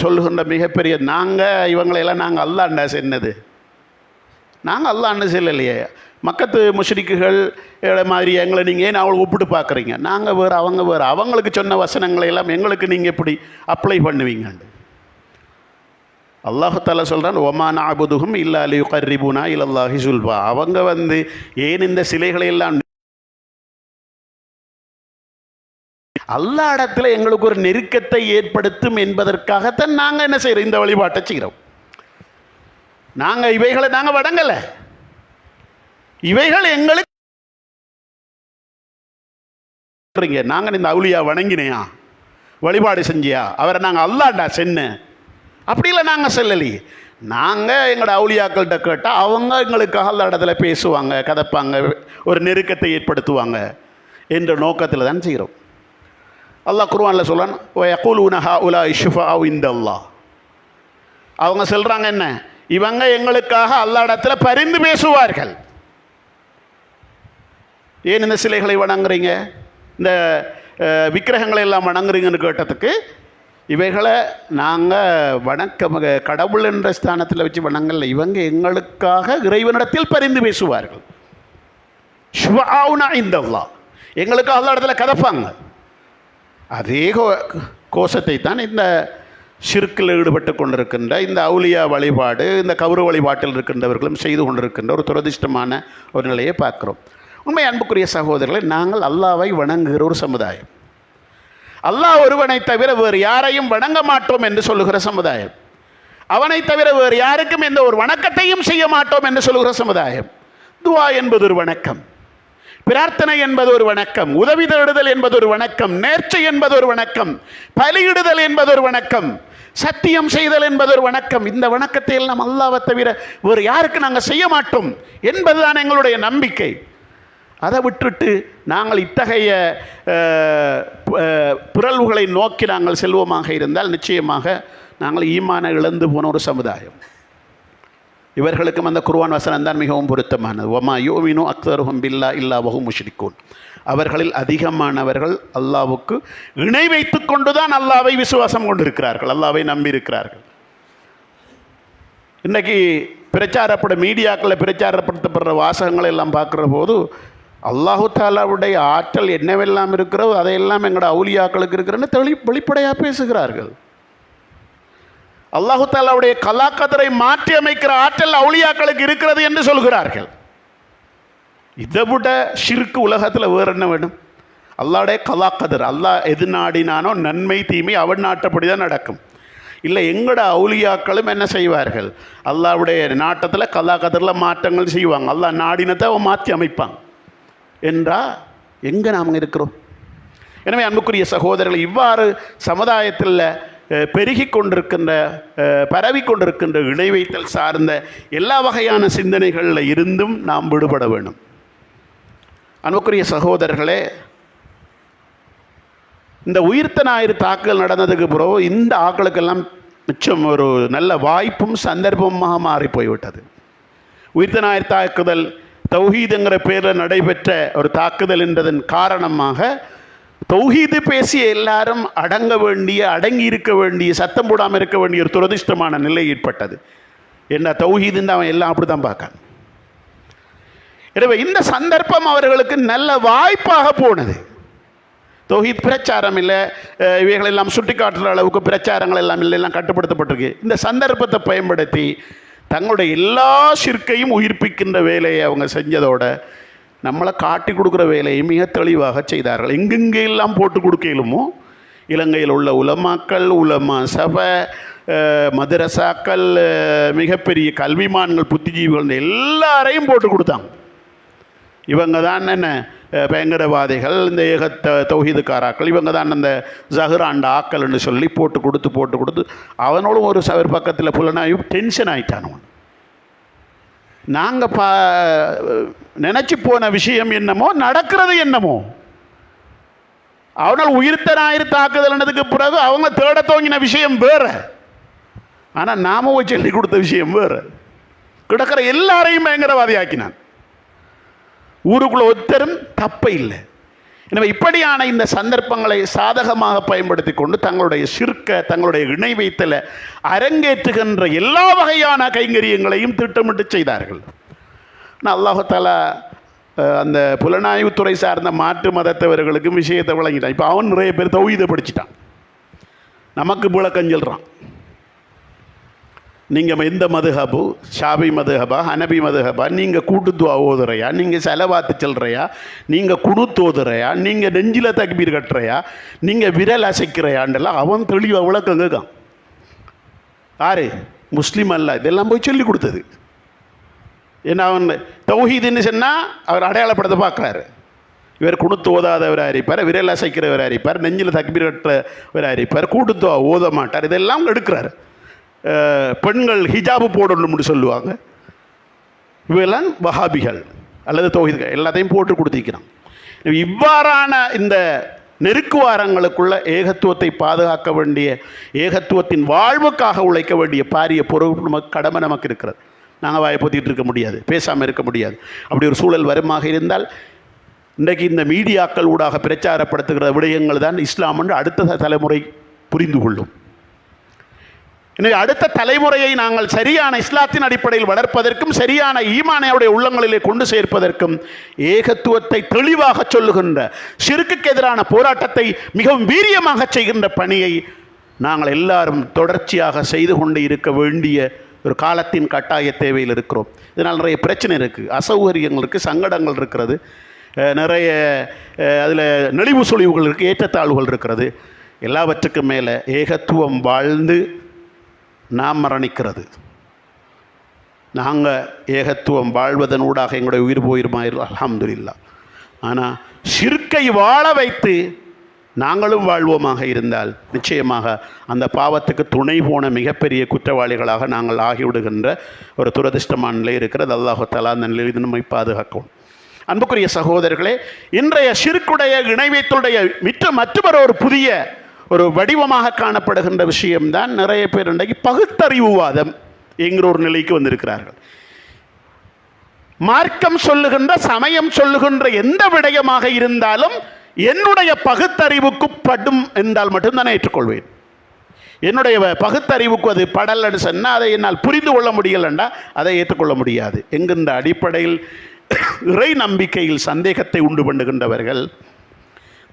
சொல்லுகின்ற மிகப்பெரிய இவங்களையெல்லாம் நாங்கள் அல்லாண்டா சென்னது, நாங்கள் அல்லாண்டு செல்லலையே. மக்கத்து முஷ்ரிக்குகள் மாதிரி எங்களை நீங்கள் ஏன் அவங்களை ஒப்பிட்டு பார்க்குறீங்க? நாங்கள் வேறு அவங்க வேறு. அவங்களுக்கு சொன்ன வசனங்களை எல்லாம் எங்களுக்கு நீங்கள் எப்படி அப்ளை பண்ணுவீங்கண்டு அல்லாஹு தாலா சொல்கிறான், ஒமா நஅபுதுஹும் இல்லா லியுகர்ரிபுனா இலல்லாஹி ஸுல்ஃபா. அவங்க ஏன் இந்த சிலைகளை எல்லாம் அல்லாஹ் இடத்துல எங்களுக்கு ஒரு நெருக்கத்தை ஏற்படுத்தும் என்பதற்காகத்தான் நாங்கள் என்ன செய்கிறோம்? இந்த வழிபாட்டை செய்கிறோம். நாங்கள் இவைகளை நாங்கள் வணங்கலை. இவைகள் எங்களுக்கு நாங்கள் இந்த அவுலியா வணங்கினையா, வழிபாடு செஞ்சியா, அவரை நாங்கள் அல்லாண்டா சென்ன அப்படி இல்லை, நாங்கள் செல்லலையே. நாங்கள் எங்களோட அவுலியாக்கள்கிட்ட கேட்டால் அவங்க எங்களுக்காக அந்த இடத்துல பேசுவாங்க, கதைப்பாங்க, ஒரு நெருக்கத்தை ஏற்படுத்துவாங்க என்ற நோக்கத்தில் தான் செய்கிறோம். அல்லாஹ் குர்ஆனில் சொல்றான், வயக்கூலூன ஹாஉலாஇ ஷுஃபஆஉ இன்தல்லாஹ். அவங்க சொல்கிறாங்க என்ன? இவங்க எங்களுக்காக அல்லாஹ் இடத்துல பரிந்து பேசுவார்கள். ஏன் இந்த சிலைகளை வணங்குறீங்க, இந்த விக்கிரகங்களை எல்லாம் வணங்குறீங்கன்னு கேட்டதுக்கு, இவைகளை நாங்கள் கடவுள் என்ற ஸ்தானத்தில் வச்சு வணங்கல, இவங்க எங்களுக்காக இறைவனிடத்தில் பரிந்து பேசுவார்கள். ஷுஃபஆஉனா இன்தல்லாஹ், எங்களுக்காக அல்லாஹ் இடத்துல கதைப்பாங்க. அதே கோஷத்தை தான் இந்த ஷிர்கில் ஈடுபட்டு கொண்டிருக்கின்ற இந்த அவுலியா வழிபாடு, இந்த கவுரு வழிபாட்டில் இருக்கின்றவர்களும் செய்து கொண்டிருக்கின்ற ஒரு துரதிஷ்டமான ஒரு நிலையை பார்க்குறோம். உண்மை அன்புக்குரிய சகோதரர்களை, நாங்கள் அல்லாவை வணங்குகிற ஒரு சமுதாயம். அல்லாஹ் ஒருவனை தவிர வேறு யாரையும் வணங்க மாட்டோம் என்று சொல்லுகிற சமுதாயம். அவனை தவிர வேறு யாருக்கும் எந்த ஒரு வணக்கத்தையும் செய்ய மாட்டோம் என்று சொல்லுகிற சமுதாயம். துவா என்பது ஒரு வணக்கம், பிரார்த்தனை என்பது ஒரு வணக்கம், உதவி தேடுதல் என்பது ஒரு வணக்கம், நேர்ச்சை என்பது ஒரு வணக்கம், பலியிடுதல் என்பது ஒரு வணக்கம், சத்தியம் செய்தல் என்பது ஒரு வணக்கம். இந்த வணக்கத்தை எல்லாம் அல்லாஹ்வை தவிர வேறு யாருக்கு நாங்கள் செய்ய மாட்டோம் என்பதுதான் எங்களுடைய நம்பிக்கை. அதை விட்டுட்டு நாங்கள் இத்தகைய பிறழ்வுகளை நோக்கி நாங்கள் செல்வமாக இருந்தால் நிச்சயமாக நாங்கள் ஈமானை இழந்து போன ஒரு சமுதாயம். இவர்களுக்கும் அந்த குர்ஆன் வசனம் தான் மிகவும் பொருத்தமானது. வமா யுமினு அக்ஸருஹும் பில்லாஹி இல்லா வஹும் முஷ்ரிகூன். அவர்களில் அதிகமானவர்கள் அல்லாஹ்வுக்கு இணை வைத்து கொண்டுதான் அல்லாஹ்வை விசுவாசம் கொண்டிருக்கிறார்கள், அல்லாஹ்வை நம்பியிருக்கிறார்கள். இன்றைக்கி மீடியாக்களில் பிரச்சாரப்படுத்தப்படுற வாசகங்களை எல்லாம் பார்க்குற போது அல்லாஹு தாலாவுடைய ஆற்றல் என்னவெல்லாம் இருக்கிறதோ அதையெல்லாம் எங்களோட அவுலியாக்களுக்கு இருக்கிறன்னு வெளிப்படையாக பேசுகிறார்கள். அல்லாஹு தாலாவுடைய கலாக்கதரை மாற்றி அமைக்கிற ஆற்றல் அவுலியாக்களுக்கு இருக்கிறது என்று சொல்கிறார்கள். இதை விட ஷிர்க் உலகத்தில் வேறு என்ன வேணும்? அல்லாஹ்வுடைய கலாக்கதர், அல்லாஹ் எது நாடினானோ நன்மை தீமை அவன் நாட்டப்படி தான் நடக்கும். இல்லை, எங்களோட அவுலியாக்களும் என்ன செய்வார்கள்? அல்லாஹ்வுடைய நாட்டத்தில் கலாக்கதரில் மாற்றங்கள் செய்வாங்க. அல்லாஹ் நாடினத்தை அவன் மாற்றி அமைப்பாங்க என்றா எங்கே நாம் இருக்கிறோம்? எனவே அன்புக்குரிய சகோதரர்கள், இவ்வாறு சமுதாயத்தில் பெருகி கொண்டிருக்கின்ற பரவி கொண்டிருக்கின்ற இணை வைத்தல் சார்ந்த எல்லா வகையான சிந்தனைகளில் இருந்தும் நாம் விடுபட வேண்டும். அன்புக்குரிய சகோதரர்களே, இந்த உயிர்த்த ஞாயிறு தாக்குதல் நடந்ததுக்கு பிறகு இந்த ஆக்களுக்கெல்லாம் மிச்சம் ஒரு நல்ல வாய்ப்பும் சந்தர்ப்பமாக மாறி போய்விட்டது. உயிர்த்த ஞாயிறு தாக்குதல் தௌஹீதுங்கிற பேரில் நடைபெற்ற ஒரு தாக்குதல் என்றதன் காரணமாக தௌஹீது பேசிய எல்லாரும் அடங்கி இருக்க வேண்டிய, சத்தம் போடாமல் இருக்க வேண்டிய ஒரு துரதிஷ்டமான நிலை ஏற்பட்டது. என்ன தௌஹீதுன்னு அவன் எல்லாம் அப்படி தான் பார்க்கான். எனவே இந்த சந்தர்ப்பம் அவர்களுக்கு நல்ல வாய்ப்பாக போனது. தௌஹீத் பிரச்சாரம் இல்லை, இவைகளெல்லாம் சுட்டி காட்டுற அளவுக்கு பிரச்சாரங்கள் எல்லாம் இல்லை, எல்லாம் கட்டுப்படுத்தப்பட்டிருக்கு. இந்த சந்தர்ப்பத்தை பயன்படுத்தி தங்களுடைய எல்லா ஷிர்க்கையும் உயிர்ப்பிக்கின்ற வேலையை அவங்க செஞ்சதோட நம்மளை காட்டி கொடுக்குற வேலையை மிக தெளிவாக செய்தார்கள். எங்கெங்கெல்லாம் போட்டு கொடுக்கலுமோ இலங்கையில் உள்ள உலமாக்கள், உலமா சபை, மதரசாக்கள், மிகப்பெரிய கல்விமான்கள், புத்திஜீவிகள் எல்லாரையும் போட்டு கொடுத்தாங்க. இவங்க தான் என்ன பயங்கரவாதிகள், இந்த தௌஹீதுக்காராக்கள், இவங்க தான் அந்த ஜஹ்ராண்ட ஆக்கள்னு சொல்லி போட்டு கொடுத்து அவனோடும் ஒரு பக்கத்தில் புலனாய்வு டென்ஷன் ஆகிட்டானவன். நாங்கள் நினச்சி போன விஷயம் என்னமோ, நடக்கிறது என்னமோ. அவனால் உயிர்த்த ஞாயிறு தாக்குதல்னதுக்கு பிறகு அவங்க தேட துவங்கின விஷயம் வேறு. ஆனால் நாம சொல்லி கொடுத்த விஷயம் வேறு. கிடக்கிற எல்லாரையும் பயங்கரவாதி ஆக்கினான். ஊருக்குள்ள ஒத்தரும் தப்ப இல்லை. எனவே இப்படியான இந்த சந்தர்ப்பங்களை சாதகமாக பயன்படுத்தி கொண்டு தங்களுடைய சிற்க, தங்களுடைய இணை வைத்தல அரங்கேற்றுகின்ற எல்லா வகையான கைங்கரியங்களையும் திட்டமிட்டு செய்தார்கள். ஆனால் அல்லாஹ் தஆலா அந்த புலனாய்வுத்துறை சார்ந்த மாற்று மதத்தவர்களுக்கும் விஷயத்தை வழங்கிட்டான். இப்போ அவன் நிறைய பேர் தௌஹீதை படிச்சுட்டான், நமக்கு விளக்கம் சொல்கிறான். நீங்கள் எந்த மதுஹபு, ஷாபி மதுஹபா, ஹனபி மதுஹபா, நீங்கள் கூட்டுத்துவா ஓதுறையா, நீங்கள் செலவாத்து செல்றையா, நீங்கள் குணுத்து ஓதுறையா, நீங்கள் நெஞ்சில் தக்பீர் கட்டுறையா, நீங்கள் விரல் அசைக்கிறையாண்டெல்லாம் அவன் தெளிவாக விளக்கம் கேட்கான். யாரு? முஸ்லீம் அல்ல. இதெல்லாம் போய் சொல்லி கொடுத்தது. ஏன்னா அவன் தௌஹீதுன்னு சொன்னால் அவர் அடையாளப்படுத்த பார்க்குறாரு. இவர் குணுத்து ஓதாதவராக இருப்பார், விரல் அசைக்கிறவராக இருப்பார், நெஞ்சில் தக்பீர் கட்டுறவராக இருப்பார், கூட்டுத்துவா ஓத மாட்டார். இதெல்லாம் எடுக்கிறாரு. பெண்கள் ஹிஜாபு போடணும்னு சொல்லுவாங்க. இவெல்லாம் வஹாபிகள் அல்லது தௌஹீதுகள் எல்லாத்தையும் போட்டு கொடுத்திருக்கிறான். இவ்வாறான இந்த நெருக்குவாரங்களுக்குள்ள ஏகத்துவத்தை பாதுகாக்க வேண்டிய, ஏகத்துவத்தின் வாழ்வுக்காக உழைக்க வேண்டிய பாரிய பொறுப்பு நமக்கு, கடமை நமக்கு இருக்கிறது. நாங்கள் வாயை பொத்திட்டு இருக்க முடியாது, பேசாமல் இருக்க முடியாது. அப்படி ஒரு சூழல் வருமாக இருந்தால் இன்றைக்கு இந்த மீடியாக்கள் ஊடாக பிரச்சாரப்படுத்துகிற விடயங்கள் தான் இஸ்லாம் என்று அடுத்த தலைமுறை புரிந்து கொள்ளும். எனவே அடுத்த தலைமுறையை நாங்கள் சரியான இஸ்லாத்தின் அடிப்படையில் வளர்ப்பதற்கும், சரியான ஈமானையுடைய உள்ளங்களிலே கொண்டு சேர்ப்பதற்கும், ஏகத்துவத்தை தெளிவாக சொல்லுகின்ற, ஷிர்க்குக்கு எதிரான போராட்டத்தை மிகவும் வீரியமாக செய்கின்ற பணியை நாங்கள் எல்லாரும் தொடர்ச்சியாக செய்து கொண்டு இருக்க வேண்டிய ஒரு காலத்தின் கட்டாய தேவையில் இருக்கிறோம். இதனால் நிறைய பிரச்சனை இருக்குது, அசௌகரியங்கள் இருக்குது, சங்கடங்கள் இருக்கிறது, நிறைய அதில் நெளிவு சொலிவுகள் இருக்குது, ஏற்றத்தாழ்வுகள் இருக்கிறது. எல்லாவற்றுக்கும் மேலே ஏகத்துவம் வாழ்ந்து நாம் மரணிக்கிறது. நாங்கள் ஏகத்துவம் வாழ்வதனூடாக எங்களுடைய உயிர் போயிருமாயிரு, அல்ஹம்துலில்லாஹ். ஆனால் ஷிர்க்கை வாழ வைத்து நாங்களும் வாழ்வோமாக இருந்தால் நிச்சயமாக அந்த பாவத்துக்கு துணை போன மிகப்பெரிய குற்றவாளிகளாக நாங்கள் ஆகிவிடுகின்ற ஒரு துரதிர்ஷ்டமான நிலை இருக்கிறது. அல்லாஹ் தஆலா அந்த நிலையில் நம்மை பாதுகாக்கும். அன்புக்குரிய சகோதரர்களே, இன்றைய ஷிர்க்குடைய இணைவைத்துடைய மற்றொரு ஒரு புதிய ஒரு வடிவமாக காணப்படுகின்ற விஷயம்தான் நிறைய பேர் இன்றைக்கு பகுத்தறிவுவாதம் என்கிற ஒரு நிலைக்கு வந்திருக்கிறார்கள். மார்க்கம் சொல்லுகின்ற, சமயம் சொல்லுகின்ற எந்த விடயமாக இருந்தாலும் என்னுடைய பகுத்தறிவுக்கு படும் என்றால் மட்டும்தான் ஏற்றுக்கொள்வேன். என்னுடைய பகுத்தறிவுக்கு அது படலன்னு சொன்னால் அதை என்னால் புரிந்து கொள்ள முடியலண்டா அதை ஏற்றுக்கொள்ள முடியாது என்கின்ற அடிப்படையில் இறை நம்பிக்கையில் சந்தேகத்தை உண்டு பண்ணுகின்றவர்கள்,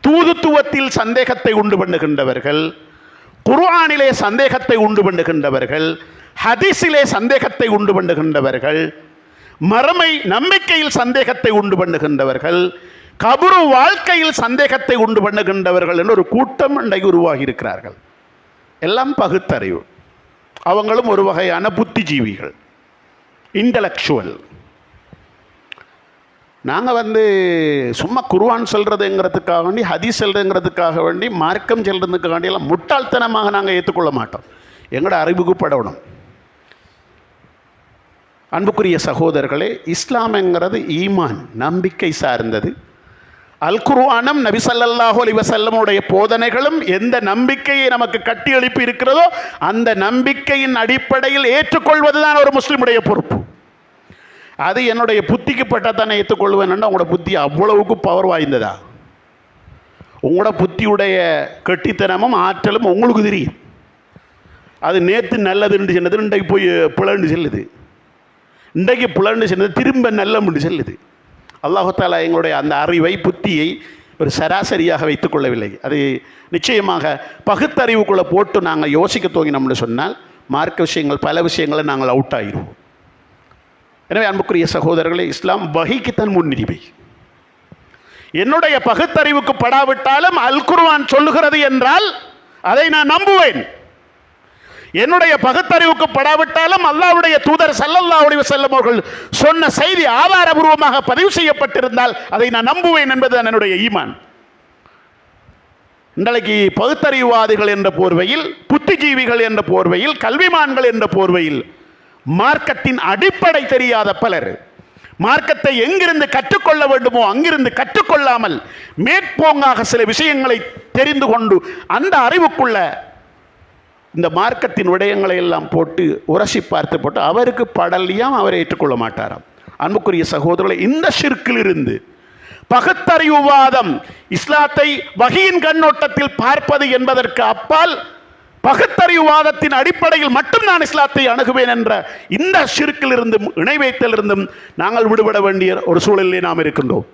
தூதுத்துவத்தில் சந்தேகத்தை உண்டு பண்ணுகின்றவர்கள், குர்ஆனிலே சந்தேகத்தை உண்டு பண்ணுகின்றவர்கள், ஹதீஸிலே சந்தேகத்தை உண்டு பண்ணுகின்றவர்கள், மறுமை நம்பிக்கையில் சந்தேகத்தை உண்டு பண்ணுகின்றவர்கள், கபரு வாழ்க்கையில் சந்தேகத்தை உண்டு பண்ணுகின்றவர்கள் என்று ஒரு கூட்டம் இன்றைக்கு உருவாகி இருக்கிறார்கள். எல்லாம் பகுத்தறிவு. அவங்களும் ஒரு வகையான புத்திஜீவிகள், இன்டலெக்சுவல். நாங்கள் சும்மா குர்ஆன் சொல்கிறதுங்கிறதுக்காக வேண்டி, ஹதீஸ் சொல்கிறதுங்கிறதுக்காக வேண்டி, மார்க்கம் சொல்கிறதுக்காக வேண்டி எல்லாம் முட்டாள்தனமாக நாங்கள் ஏற்றுக்கொள்ள மாட்டோம். எங்களோட அறிவுக்கு படணும். அன்புக்குரிய சகோதரர்களே, இஸ்லாம்ங்கிறது ஈமான், நம்பிக்கை சார்ந்தது. அல் குர்ஆனும் நபி ஸல்லல்லாஹு அலைஹி வஸல்லமுடைய போதனைகளும் எந்த நம்பிக்கையை நமக்கு கட்டி எழுப்பி இருக்கிறதோ அந்த நம்பிக்கையின் அடிப்படையில் ஏற்றுக்கொள்வதுதான் ஒரு முஸ்லிமுடைய பொறுப்பு. அது என்னுடைய புத்திக்கு பட்டத்தானே ஏற்றுக்கொள்வேன்னா, உங்களோட புத்தி அவ்வளவுக்கு பவர் வாய்ந்ததா? உங்களோட புத்தியுடைய கெட்டித்தனமும் ஆற்றலும் உங்களுக்கு தெரியும். அது நேற்று நல்லதுன்னு சொன்னது இன்றைக்கு போய் பிளண்டு செல்லுது, இன்றைக்கு பிளண்டு சொன்னது திரும்ப நல்லமுன்னு செல்லுது. அல்லாஹ் தஆலா எங்களுடைய அந்த அறிவை, புத்தியை ஒரு சராசரியாக வைத்துக் கொள்ளவில்லை. அது நிச்சயமாக பகுத்தறிவுக்குள்ளே போட்டு நாங்கள் யோசிக்க துவங்கினோம்னு சொன்னால் மார்க்க விஷயங்கள், பல விஷயங்களை நாங்கள் அவுட் ஆகிடுவோம். எனவே அன்புக்குரிய சகோதரர்களே, இஸ்லாம் வஹீக்குத்தான் முன்னுரிமை. என்னுடைய பகுத்தறிவுக்கு படாவிட்டாலும் அல் குர்ஆன் சொல்லுகிறது என்றால் அதை நான் நம்புவேன். என்னுடைய பகுத்தறிவுக்கு படாவிட்டாலும் அல்லாஹ்வுடைய தூதர் ஸல்லல்லாஹு அலைஹி வஸல்லம் அவர்கள் சொன்ன செய்தி ஆதாரபூர்வமாக பதிவு செய்யப்பட்டிருந்தால் அதை நான் நம்புவேன் என்பதுதான் என்னுடைய ஈமான். இன்றைக்கு பகுத்தறிவாதிகள் என்ற போர்வையில், புத்திஜீவிகள் என்ற போர்வையில், கல்விமான்கள் என்ற போர்வையில் மார்க்கத்தின் அடிப்படை தெரியாத பலர் மார்க்கத்தை எங்கிருந்து கற்றுக்கொள்ள வேண்டுமோ அங்கிருந்து கற்றுக்கொள்ளாமல் மேற்போங்காக சில விஷயங்களை தெரிந்து கொண்டு அந்த அறிவுக்குள்ள இந்த மார்க்கத்தின் விடயங்களை எல்லாம் போட்டு உரசி பார்த்து போட்டு அவருக்கு படலையாம் அவரை ஏற்றுக்கொள்ள மாட்டாராம். அன்புக்குரிய சகோதரர்களை, இந்த ஷிர்க்கிலிருந்து பகுத்தறிவுவாதம் இஸ்லாத்தை வஹீயின் கண்ணோட்டத்தில் பார்ப்பது என்பதற்கு அப்பால் பகுத்தறிவுவாதத்தின் அடிப்படையில் மட்டும் நான் இஸ்லாத்தை அணுகுவேன் என்ற இந்த ஷிர்க்கிலிருந்தும் இணை வைத்தலிருந்தும் நாங்கள் விடுபட வேண்டிய ஒரு சூழலிலே நாம் இருக்கின்றோம்.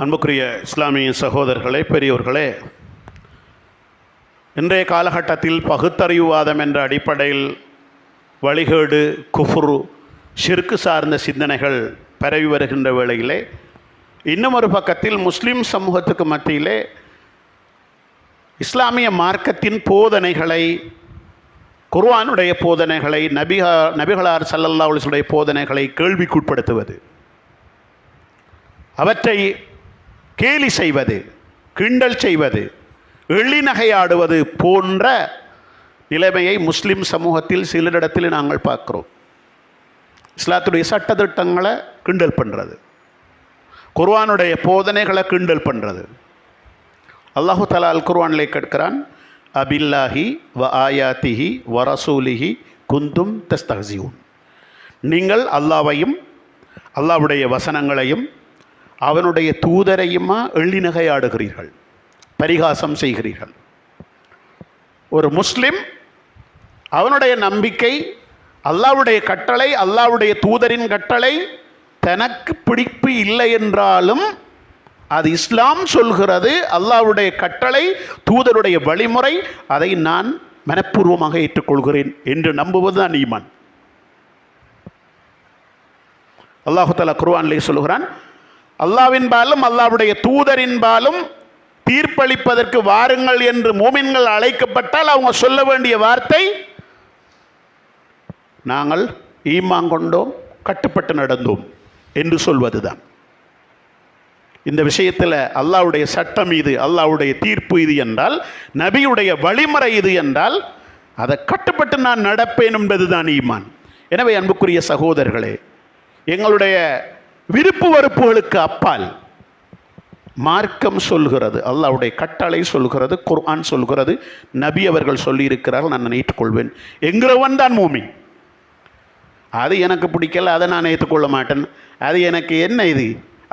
அன்புக்குரிய இஸ்லாமிய சகோதரர்களே, பெரியோர்களே, இன்றைய காலகட்டத்தில் பகுத்தறிவுவாதம் என்ற அடிப்படையில் வழிகேடு, குஃப்ரு, ஷிர்கு சார்ந்த சிந்தனைகள் பரவி வருகின்ற வேளையிலே இன்னும் ஒரு பக்கத்தில் முஸ்லீம் சமூகத்துக்கு மத்தியிலே இஸ்லாமிய மார்க்கத்தின் போதனைகளை, குர்ஆனுடைய போதனைகளை, நபிகளார் ஸல்லல்லாஹு அலைஹி வஸல்லம் போதனைகளை கேள்விக்குட்படுத்துவது, அவற்றை கேலி செய்வது, கிண்டல் செய்வது, எள்ளிநகையாடுவது போன்ற நிலைமையை முஸ்லிம் சமூகத்தில் சிலரிடத்தில் நாங்கள் பார்க்கிறோம். இஸ்லாத்துடைய சட்டத்திட்டங்களை கிண்டல் பண்ணுறது, குர்ஆனுடைய போதனைகளை கிண்டல் பண்ணுறது. அல்லாஹு தஆலா அல் குர்ஆனிலே கேட்கிறான், அபில்லாஹி வ ஆயாத்திஹி வ ரசூலிஹி குந்தும் தஸ்தஹ்சிஊன். நீங்கள் அல்லாஹ்வையும் அல்லாஹ்வுடைய வசனங்களையும் அவனுடைய தூதரையுமா எள்ளிநகையாடுகிறீர்கள், பரிகாசம் செய்கிறீர்கள். ஒரு முஸ்லிம் அவனுடைய நம்பிக்கை அல்லாஹ்வுடைய கட்டளை, அல்லாஹ்வுடைய தூதரின் கட்டளை தனக்கு பிடிப்பு இல்லை என்றாலும் அது இஸ்லாம் சொல்கிறது, அல்லாஹ்வுடைய கட்டளை, தூதருடைய வழிமுறை, அதை நான் மனப்பூர்வமாக ஏற்றுக்கொள்கிறேன் என்று நம்புவதுதான் ஈமான். அல்லாஹு தஆலா குர்ஆனிலே சொல்கிறான், அல்லாஹ்வின்பாலும் அல்லாஹ்வுடைய தூதரின்பாலும் தீர்ப்பளிப்பதற்கு வாருங்கள் என்று மூமின்கள் அழைக்கப்பட்டால் அவங்க சொல்ல வேண்டிய வார்த்தை, நாங்கள் ஈமான் கொண்டோம், கட்டுப்பட்டு நடந்தோம் என்று சொல்வதுதான். இந்த விஷயத்தில் அல்லாஹ்வுடைய சட்டம் இது, அல்லாஹ்வுடைய தீர்ப்பு இது என்றால், நபியுடைய வழிமுறை இது என்றால் அதை கட்டுப்பட்டு நான் நடப்பேன் என்பதுதான் ஈமான். எனவே அன்புக்குரிய சகோதரர்களே, எங்களுடைய விருப்பு வெறுப்புகளுக்கு அப்பால் மார்க்கம் சொல்கிறது, அல்லாஹ்வுடைய கட்டளை சொல்கிறது, குர்ஆன் சொல்கிறது, நபி அவர்கள் சொல்லியிருக்கிறார்கள், நான் ஏற்றுக்கொள்வேன் என்கிறவன் தான் மூமின். அது எனக்கு பிடிக்கல, அதை நான் ஏற்றுக்கொள்ள மாட்டேன், அது எனக்கு என்ன இது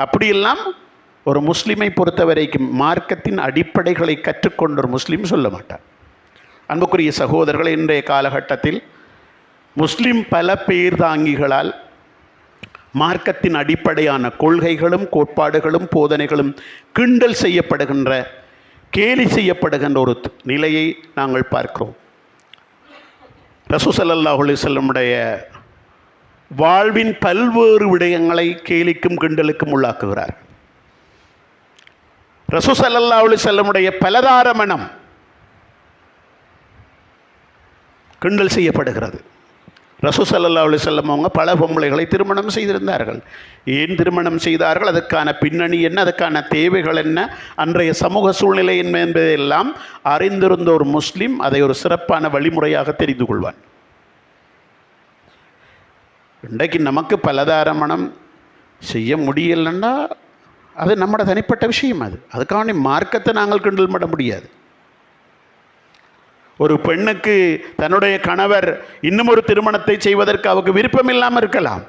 அப்படியெல்லாம் ஒரு முஸ்லீமை பொறுத்த வரைக்கும் மார்க்கத்தின் அடிப்படைகளை கற்றுக்கொண்ட ஒரு முஸ்லீம் சொல்ல மாட்டார். அன்புக்குரிய சகோதரர்கள், இன்றைய காலகட்டத்தில் முஸ்லீம் பல பேர் தாங்கிகளால் மார்க்கத்தின் அடிப்படையான கொள்கைகளும் கோட்பாடுகளும் போதனைகளும் கிண்டல் செய்யப்படுகின்ற, கேலி செய்யப்படுகின்ற ஒரு நிலையை நாங்கள் பார்க்கிறோம். ரசூல் ஸல்லல்லாஹு அலைஹி வஸல்லமுடைய வாழ்வின் பல்வேறு விடயங்களை கேலிக்கும் கிண்டலுக்கும் உள்ளாக்குகிறார். ரசூல் ஸல்லல்லாஹு அலைஹி வஸல்லமுடைய பலதார மனம் கிண்டல் செய்யப்படுகிறது. ரசூல் ஸல்லல்லாஹு அலைஹி வஸல்லம் அவங்க பல பொம்பளைகளை திருமணம் செய்திருந்தார்கள். ஏன் திருமணம் செய்தார்கள், அதற்கான பின்னணி என்ன, அதற்கான தேவைகள் என்ன, அன்றைய சமூக சூழ்நிலை என்ன என்பதையெல்லாம் அறிந்திருந்த ஒரு முஸ்லீம் அதை ஒரு சிறப்பான வழிமுறையாக தெரிந்து கொள்வான். இன்றைக்கு நமக்கு பலதார மனம் செய்ய முடியலைன்னா அது நம்மளோட தனிப்பட்ட விஷயம். அதுக்கான மார்க்கத்தை நாங்கள் கிண்டல் பண்ண முடியாது. ஒரு பெண்ணுக்கு தன்னுடைய கணவர் இன்னும் ஒரு திருமணத்தை செய்வதற்கு அவருக்கு விருப்பம் இல்லாமல் இருக்கலாம்.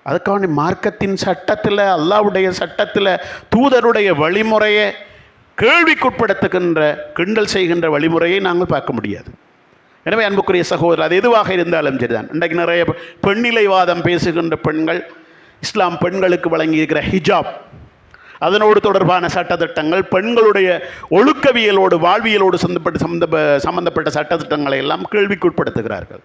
அதுக்கான மார்க்கத்தின் சட்டத்தில், அல்லாஹ்வுடைய சட்டத்தில், தூதருடைய வழிமுறையை கேள்விக்குட்படுத்துகின்ற, கிண்டல் செய்கின்ற வழிமுறையை நாங்கள் பார்க்க முடியாது. எனவே அன்புக்குரிய சகோதரர், அது எதுவாக இருந்தாலும் சரிதான். இன்றைக்கு நிறைய பெண்ணிலைவாதம் பேசுகின்ற பெண்கள், இஸ்லாம் பெண்களுக்கு வழங்கியிருக்கிற ஹிஜாப், அதனோடு தொடர்பான சட்டத்திட்டங்கள், பெண்களுடைய ஒழுக்கவியலோடு வாழ்வியலோடு சம்பந்தப்பட்ட சட்டத்திட்டங்களை எல்லாம் கேள்விக்குட்படுத்துகிறார்கள்.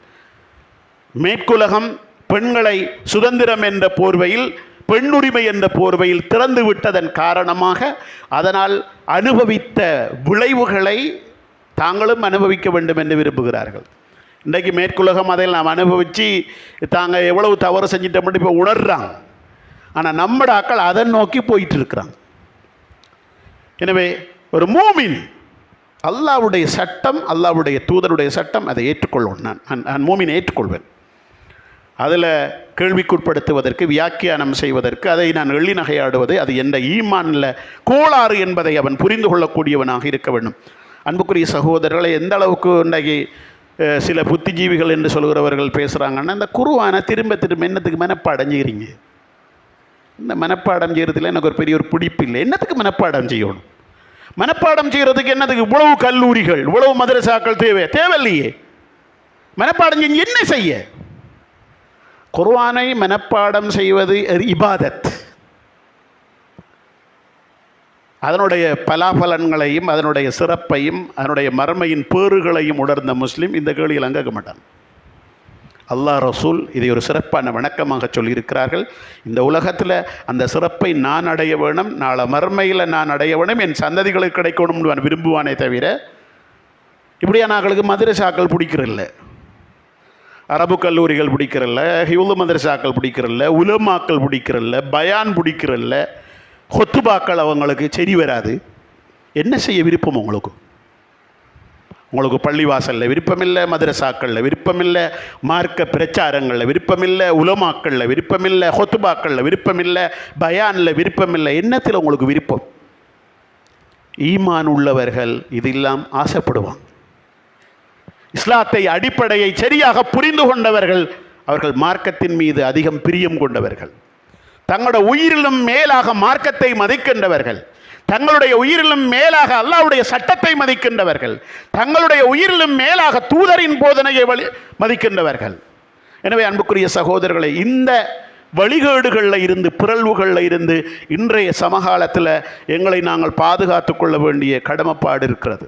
மேற்குலகம் பெண்களை சுதந்திரம் என்ற போர்வையில், பெண்ணுரிமை என்ற போர்வையில் திறந்து விட்டதன் காரணமாக அதனால் அனுபவித்த விளைவுகளை தாங்களும் அனுபவிக்க வேண்டும் என்று விரும்புகிறார்கள். இன்றைக்கு மேற்குலகம் அதை நாம் அனுபவித்து தாங்கள் எவ்வளவு தவறு செஞ்சிட்டோம்னு இப்போ உணர்றாங்க. ஆனால் நம்மட ஆக்கள் அதை நோக்கி போயிட்டு இருக்கிறாங்க. எனவே ஒரு மூமின் அல்லாஹ்வுடைய சட்டம், அல்லாஹ்வுடைய தூதருடைய சட்டம், அதை ஏற்றுக்கொள்வேன். நான் மூமினை ஏற்றுக்கொள்வேன். அதில் கேள்விக்குட்படுத்துவதற்கு, வியாக்கியானம் செய்வதற்கு, அதை நான் எள்ளி நகையாடுவது அது எந்த ஈமானில் கோளாறு என்பதை அவன் புரிந்து கொள்ளக்கூடியவனாக இருக்க வேண்டும். அன்புக்குரிய சகோதரர்களை, எந்த அளவுக்கு இன்றைக்கு சில புத்திஜீவிகள் என்று சொல்கிறவர்கள் பேசுகிறாங்கன்னா, இந்த குர்ஆனை திரும்ப திரும்ப என்னத்துக்கு மனப்பாடம் செய்கிறீங்க? இந்த மனப்பாடம் செய்கிறதுல எனக்கு ஒரு பெரிய ஒரு பிடிப்பு இல்லை. என்னத்துக்கு மனப்பாடம் செய்யணும்? மனப்பாடம் செய்கிறதுக்கு என்னத்துக்கு இவ்வளவு கல்லூரிகள், இவ்வளவு மதரசாக்கள் தேவையில்லையே. மனப்பாடம் செஞ்சு என்ன செய்ய? குர்ஆனை மனப்பாடம் செய்வது இபாதத். அதனுடைய பலாபலன்களையும், அதனுடைய சிறப்பையும், அதனுடைய மர்மையின் பேறுகளையும் உணர்ந்த முஸ்லீம் இந்த கேள்வியில் கேட்க மாட்டான். அல்லாஹ் ரசூல் இதை ஒரு சிறப்பான வணக்கமாக சொல்லியிருக்கிறார்கள். இந்த உலகத்தில் அந்த சிறப்பை நான் அடைய வேணும், நாளை மர்மையில் நான் அடைய வேணும், என் சந்ததிகளுக்கு கிடைக்கணும்னு நான் விரும்புவானே தவிர இப்படியான ஆக்களுக்கு மதரசாக்கள் பிடிக்கிறல்ல, அரபு கல்லூரிகள் பிடிக்கிறல்ல, ஹிவுல் மதரசாக்கள் பிடிக்கிறல்ல, உலமாக்கள் பிடிக்கிறல்ல, பயான் பிடிக்கிறல்ல, ஹொத்துபாக்கள் அவங்களுக்கு சரி வராது. என்ன செய்ய விருப்பம் உங்களுக்கு? உங்களுக்கு பள்ளிவாசலில் விருப்பமில்லை, மதரசாக்களில் விருப்பமில்லை, மார்க்க பிரச்சாரங்களில் விருப்பமில்லை, உலமாக்களில் விருப்பமில்லை, ஹொத்துபாக்களில் விருப்பமில்லை, பயானில் விருப்பமில்லை. என்னத்தில் உங்களுக்கு விருப்பம்? ஈமான் உள்ளவர்கள் இதெல்லாம் ஆசைப்படுவாங்க. இஸ்லாத்தை அடிப்படையை சரியாக புரிந்து கொண்டவர்கள், அவர்கள் மார்க்கத்தின் மீது அதிகம் பிரியம் கொண்டவர்கள், தங்களுடைய உயிரிலும் மேலாக மார்க்கத்தை மதிக்கின்றவர்கள், தங்களுடைய உயிரிலும் மேலாக அல்லாஹ்வுடைய சட்டத்தை மதிக்கின்றவர்கள், தங்களுடைய உயிரிலும் மேலாக தூதரின் போதனையை மதிக்கின்றவர்கள். எனவே அன்புக்குரிய சகோதரர்களை, இந்த வழிகேடுகளில் இருந்து, பிறழ்வுகளில் இருந்து இன்றைய சமகாலத்தில் எங்களை நாங்கள் பாதுகாத்து கொள்ள வேண்டிய கடமைப்பாடு இருக்கிறது.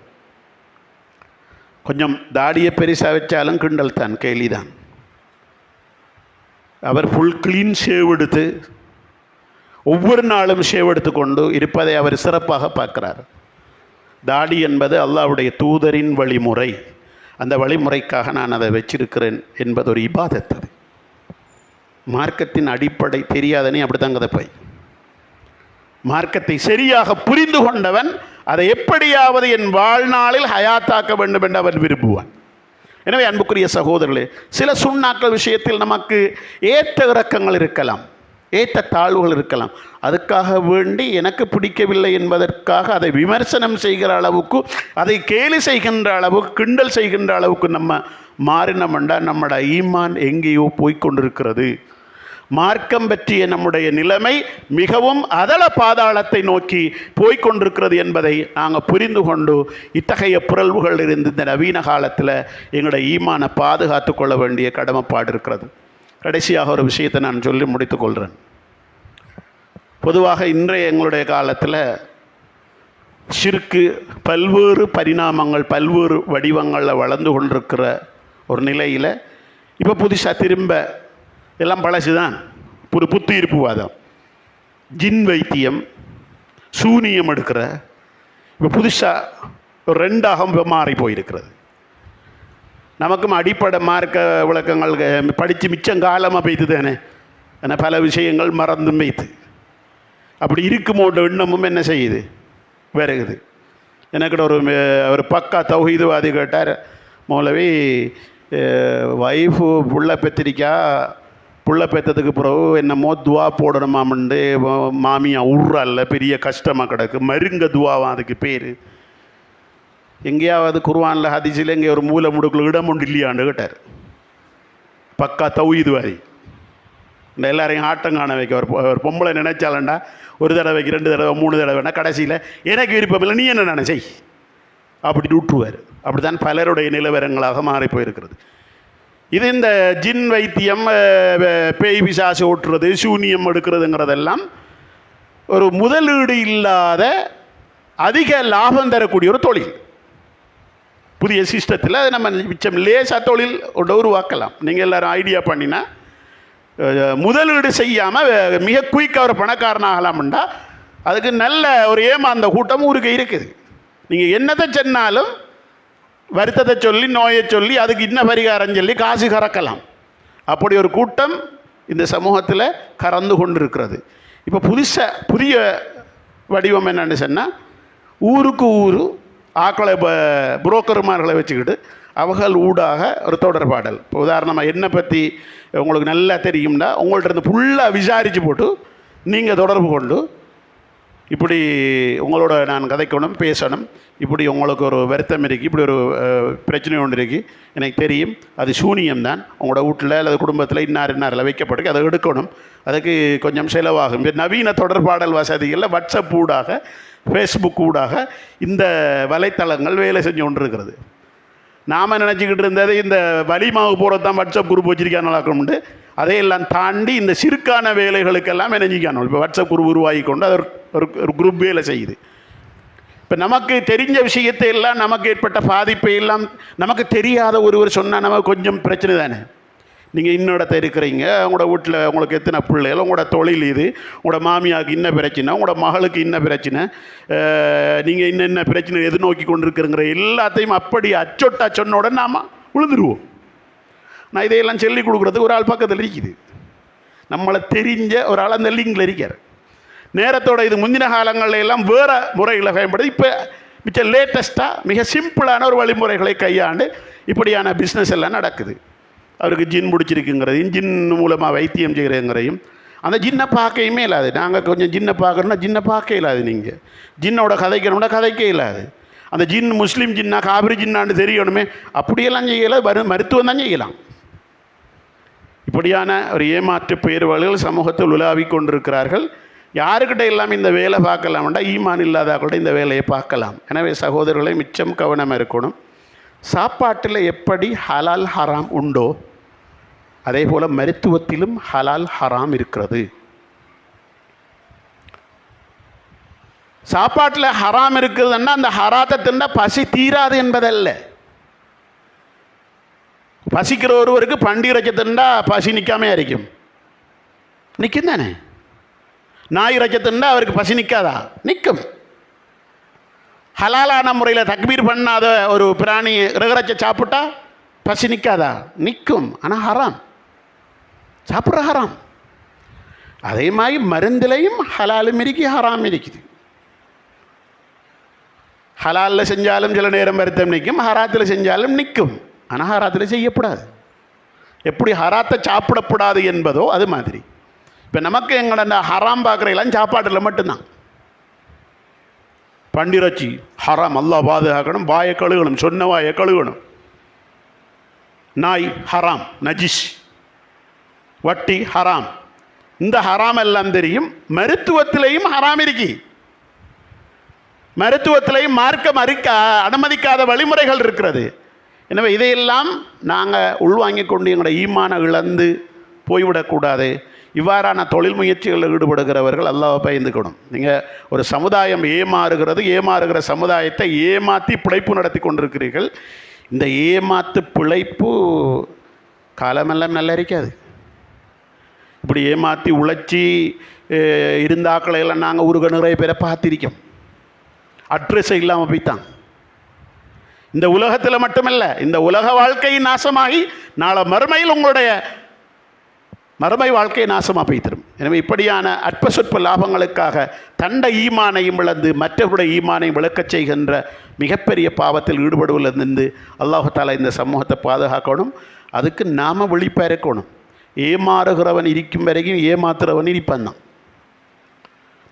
கொஞ்சம் தாடியை பெருசாக வச்சாலும் கிண்டல் தான், கேலிதான். அவர் ஃபுல் க்ளீன் ஷேவ் எடுத்து ஒவ்வொரு நாளும் ஷேவ் எடுத்து கொண்டு இருப்பதை அவர் சிறப்பாக பார்க்கிறார். தாடி என்பது அல்லாஹ்வுடைய தூதரின் வழிமுறை, அந்த வழிமுறைக்காக நான் அதை வச்சிருக்கிறேன் என்பது ஒரு இபாதத். அது மார்க்கத்தின் அடிப்படை தெரியாதனே அப்படித்தான் கதைப்பை. மார்க்கத்தை சரியாக புரிந்து கொண்டவன் அதை எப்படியாவது என் வாழ்நாளில் ஹயாத்தாக்க வேண்டும் என்று அவன் விரும்புவான். எனவே அன்புக்குரிய சகோதரர்களே, சில சுண்ணாக்கள் விஷயத்தில் நமக்கு ஏற்ற இறக்கங்கள் இருக்கலாம், ஏற்ற தாழ்வுகள் இருக்கலாம். அதுக்காக வேண்டி எனக்கு பிடிக்கவில்லை என்பதற்காக அதை விமர்சனம் செய்கிற அளவுக்கு, அதை கேலி செய்கின்ற அளவுக்கு, கிண்டல் செய்கின்ற அளவுக்கு நம்ம மாறினோம்டா நம்மட ஈமான் எங்கேயோ போய்கொண்டிருக்கிறது. மார்க்கம் பற்றிய நம்முடைய நிலைமை மிகவும் அதல பாதாளத்தை நோக்கி போய்கொண்டிருக்கிறது என்பதை நாங்கள் புரிந்து கொண்டு இத்தகைய பிறழ்வுகள் இருந்து இந்த நவீன காலத்தில் எங்களுடைய ஈமானை பாதுகாத்து கொள்ள வேண்டிய கடமைப்பாடு இருக்கிறது. கடைசியாக ஒரு விஷயத்தை நான் சொல்லி முடித்துக்கொள்கிறேன். பொதுவாக இன்றைய எங்களுடைய காலத்தில் ஷிர்க்கு பல்வேறு பரிணாமங்கள், பல்வேறு வடிவங்களில் வளர்ந்து கொண்டிருக்கிற ஒரு நிலையில் இப்போ புதுசாக திரும்ப எல்லாம் பழசு தான், புத்து இருப்புவாதம், ஜின் வைத்தியம், சூனியம் எடுக்கிற, இப்போ புதுசாக ஒரு ரெண்டாக மாறி போயிருக்கிறது. நமக்கும் அடிப்படை மார்க்க விளக்கங்கள் படித்து மிச்சங்காலமாக பெய்து தானே, ஆனால் பல விஷயங்கள் மறந்தும் பெய்து. அப்படி இருக்குமோட எண்ணமும் என்ன செய்யுது, வருகுது. எனக்கிட்ட ஒரு பக்கா தௌஹீதுவாதி கேட்டார், மௌலவி வைஃபு புள்ள பெத்திரிக்கா, புள்ள பெற்றதுக்கு பிறகு என்னமோ துவா போடணுமாமண்டு மாமியா உர்றல்ல, பெரிய கஷ்டமாக கிடக்கு, மருங்க துவாவான் அதுக்கு பேர். எங்கேயாவது குர்ஆனில் ஹதீஸில் எங்கே ஒரு மூலை முடுக்கில் இடம் ஒன்று இல்லையான்னு கேட்டார். பக்கா தௌஹீதுவாதி. இந்த எல்லாரையும் ஆட்டம் காண வைக்க ஒரு பொம்பளை நினைச்சாலண்டா ஒரு தடவைக்கு 2 தடவை 3 தடவைனா கடைசியில் எனக்கு விருப்பம் இல்லை, நீ என்ன நினைச்சை அப்படி விட்டுருவார். அப்படி தான் பலருடைய நிலவரங்களாக மாறி போயிருக்கிறது. இது இந்த ஜின் வைத்தியம், பேய் பிசாசு ஓட்டுறது, சூனியம் எடுக்கிறதுங்கிறதெல்லாம் ஒரு முதலீடு இல்லாத அதிக லாபம் தரக்கூடிய ஒரு தொழில். புதிய சிஸ்டத்தில் அது நம்ம மிச்சம் லேசாக தொழில் உருவாக்கலாம். நீங்கள் எல்லோரும் ஐடியா பண்ணினா முதலீடு செய்யாமல் மிக குயிக்காக ஒரு பணக்காரனாகலாம்டா அதுக்கு நல்ல ஒரு ஏமாந்த கூட்டம் ஊருக்கு இருக்குது. நீங்கள் என்னத்தை சொன்னாலும் வருத்தத்தை சொல்லி, நோயை சொல்லி, அதுக்கு இன்ன பரிகாரம் சொல்லி காசு கறக்கலாம். அப்படி ஒரு கூட்டம் இந்த சமூகத்தில் கறந்து கொண்டு இருக்கிறது. இப்போ புதிய வடிவம் என்னன்னு சொன்னால், ஊருக்கு ஊர் ஆக்களை புரோக்கர்மார்களை வச்சுக்கிட்டு அவர்கள் ஊடாக ஒரு தொடர்பாடல். இப்போ உதாரணமாக என்னை பற்றி உங்களுக்கு நல்லா தெரியும்னா உங்கள்கிட்ட இருந்து ஃபுல்லாக விசாரித்து போட்டு நீங்கள் தொடர்பு கொண்டு இப்படி உங்களோட நான் கதைக்கணும், பேசணும், இப்படி உங்களுக்கு ஒரு வருத்தம் இருக்குது, இப்படி ஒரு பிரச்சனை ஒன்று இருக்குது, எனக்கு தெரியும், அது சூனியம்தான், உங்களோட வீட்டில் அல்லது குடும்பத்தில் இன்னாரில் வைக்கப்பட்டு அதை எடுக்கணும், அதுக்கு கொஞ்சம் செலவாகும். நவீன தொடர்பாடல் வசதிகளில் வாட்ஸ்அப் ஊடாக, ஃபேஸ்புக் ஊடாக இந்த வலைத்தளங்கள் வேலை செஞ்சு கொண்டு இருக்கிறது. நாம் நினச்சிக்கிட்டு இருந்தது இந்த வலிமாவு போகிறது தான் வாட்ஸ்அப் குரூப் வச்சிருக்கானுண்டு. அதையெல்லாம் தாண்டி இந்த சிறுக்கான வேலைகளுக்கெல்லாம் நினைஞ்சிக்கானோ. இப்போ வாட்ஸ்அப் குரூப் உருவாகி கொண்டு அது ஒரு குரூப் வேலை செய்யுது. இப்போ நமக்கு தெரிஞ்ச விஷயத்தை எல்லாம், நமக்கு ஏற்பட்ட பாதிப்பை எல்லாம் நமக்கு தெரியாத ஒருவர் சொன்னால் நமக்கு கொஞ்சம் பிரச்சனை தானே. நீங்கள் இன்னிடத்த இருக்கிறீங்க, உங்களோட வீட்டில் உங்களுக்கு எத்தனை பிள்ளைகள், உங்களோட தொழில் இது, உங்களோட மாமியாவுக்கு இன்ன பிரச்சனை, உங்களோட மகளுக்கு இன்ன பிரச்சனை, நீங்கள் இன்ன பிரச்சனை எதிர்நோக்கி கொண்டு இருக்கிறங்கிற எல்லாத்தையும் அப்படி அச்சொட்டா சொன்ன உடனே நாம் விழுந்துருவோம். நான் இதையெல்லாம் சொல்லிக் கொடுக்குறதுக்கு ஒரு ஆள் பக்கத்தில் இருக்குது, நம்மளை தெரிஞ்ச ஒரு ஆள் அந்த லிங்கில் இருக்கார். நேரத்தோட இது முந்தின காலங்களில் எல்லாம் வேறு முறைகளை பயன்படுது. இப்போ மிச்ச லேட்டஸ்ட்டாக மிக சிம்பிளான ஒரு வழிமுறைகளை கையாண்டு இப்படியான பிஸ்னஸ் எல்லாம் நடக்குது. அவருக்கு ஜின் பிடிச்சிருக்குங்கிறதையும், ஜின் மூலமாக வைத்தியம் செய்கிறதுங்கிறதையும், அந்த ஜின்னை பார்க்கையுமே இல்லாது. நாங்கள் கொஞ்சம் ஜின்னை பார்க்குறோன்னா ஜின்னை பார்க்க இல்லாது. நீங்கள் ஜின்னோட கதைக்கணும்னா கதைக்க இல்லாது. அந்த ஜின் முஸ்லீம் ஜின்னா காபிரி ஜின்னான்னு தெரியணுமே, அப்படியெல்லாம் செய்யலாம். மருத்துவம் தான் செய்யலாம். இப்படியான ஒரு ஏமாற்று பேர்வழிகள் சமூகத்தில் உலாவி கொண்டிருக்கிறார்கள். யாருக்கிட்ட எல்லாம் இந்த வேலை பார்க்கலாம்டா, ஈமான் இல்லாதவர்கள்ட்ட இந்த வேலையை பார்க்கலாம். எனவே சகோதரர்களை மிச்சம் கவனமாக இருக்கணும். சாப்பாட்டில் எப்படி ஹலால் ஹராம் உண்டோ அதே போல் மருத்துவத்திலும் ஹலால் ஹராம் இருக்கிறது. சாப்பாட்டில் ஹராம் இருக்குதுன்னா அந்த ஹராத்தை தின்னா பசி தீராது என்பதல்ல. பசிக்கிற ஒருவருக்கு பண்டி இறைச்சி தின்னா பசி நிற்காமே இருக்கும், நிற்கும் தானே. நாய் இறைச்சி தின்னா அவருக்கு பசி நிற்காதா? நிற்கும். ஹலாலான முறையில் தக்பீர் பண்ணாத ஒரு பிராணி இறகுறச்ச சாப்பிட்டா பசி நிற்காதா? நிற்கும். ஆனால் ஹராம், சாப்பிட்ற ஹராம். அதே மாதிரி மருந்துலையும் ஹலாலும் இருக்கு, ஹராம் இருக்குது. ஹலாலில் செஞ்சாலும் சில நேரம் வருத்தம் நிற்கும், ஹராத்தில் செஞ்சாலும் நிற்கும். ஆனால் ஹராத்தில் செய்யக்கூடாது. எப்படி ஹராத்தை சாப்பிடக்கூடாது என்பதோ அது மாதிரி இப்போ நமக்கு எங்களோட அந்த ஹராம் பார்க்குறதெல்லாம் சாப்பாட்டில் மட்டும்தான். பண்டிரச்சி ஹராம், அல்லாஹ் பாதுகாக்கணும். வாயை கழுகணும், சொன்ன வாயை கழுகணும். நாய் ஹராம், நஜிஸ். வட்டி ஹராம். இந்த ஹராம் எல்லாம் தெரியும். மருத்துவத்திலையும் ஹராம் இருக்கு. மருத்துவத்திலையும் மார்க்கம் அனுமதிக்காத வழிமுறைகள் இருக்கிறது. எனவே இதையெல்லாம் நாங்கள் உள்வாங்கிக் கொண்டு எங்களோட ஈமானை இழந்து போய்விடக்கூடாது. இவ்வாறான தொழில் முயற்சிகளில் ஈடுபடுகிறவர்கள் அல்லாஹ்வை பயந்துக்கணும். நீங்கள் ஒரு சமுதாயம் ஏமாறுகிற சமுதாயத்தை ஏமாற்றி பிழைப்பு நடத்தி கொண்டிருக்கிறீர்கள். இந்த ஏமாத்து பிழைப்பு காலமெல்லாம் நல்லா இருக்காது. இப்படி ஏமாற்றி உழைச்சி இருந்தாக்களையெல்லாம் நாங்கள் ஊருக்கு நிறைய பேரை பார்த்திருக்கோம். அட்ரஸை இல்லாமல் போய்த்தான். இந்த உலகத்தில் மட்டுமல்ல, இந்த உலக வாழ்க்கை நாசமாகி நாளை மறுமையில் உங்களுடைய மறுமை வாழ்க்கையை நாசமாக போய்த்திரும். எனவே இப்படியான அற்ப சொற்ப லாபங்களுக்காக தண்டை ஈமானையும் இழந்து மற்றவருடைய ஈமானையும் விளக்கச் செய்கின்ற மிகப்பெரிய பாவத்தில் ஈடுபடுவதிலிருந்து அல்லாஹ் தஆலா இந்த சமூகத்தை பாதுகாக்கணும். அதுக்கு நாம் விழிப்பாக இருக்கணும். ஏமாறுகிறவன் இருக்கும் வரைக்கும் ஏமாத்துறவன் இருப்பான் தான்.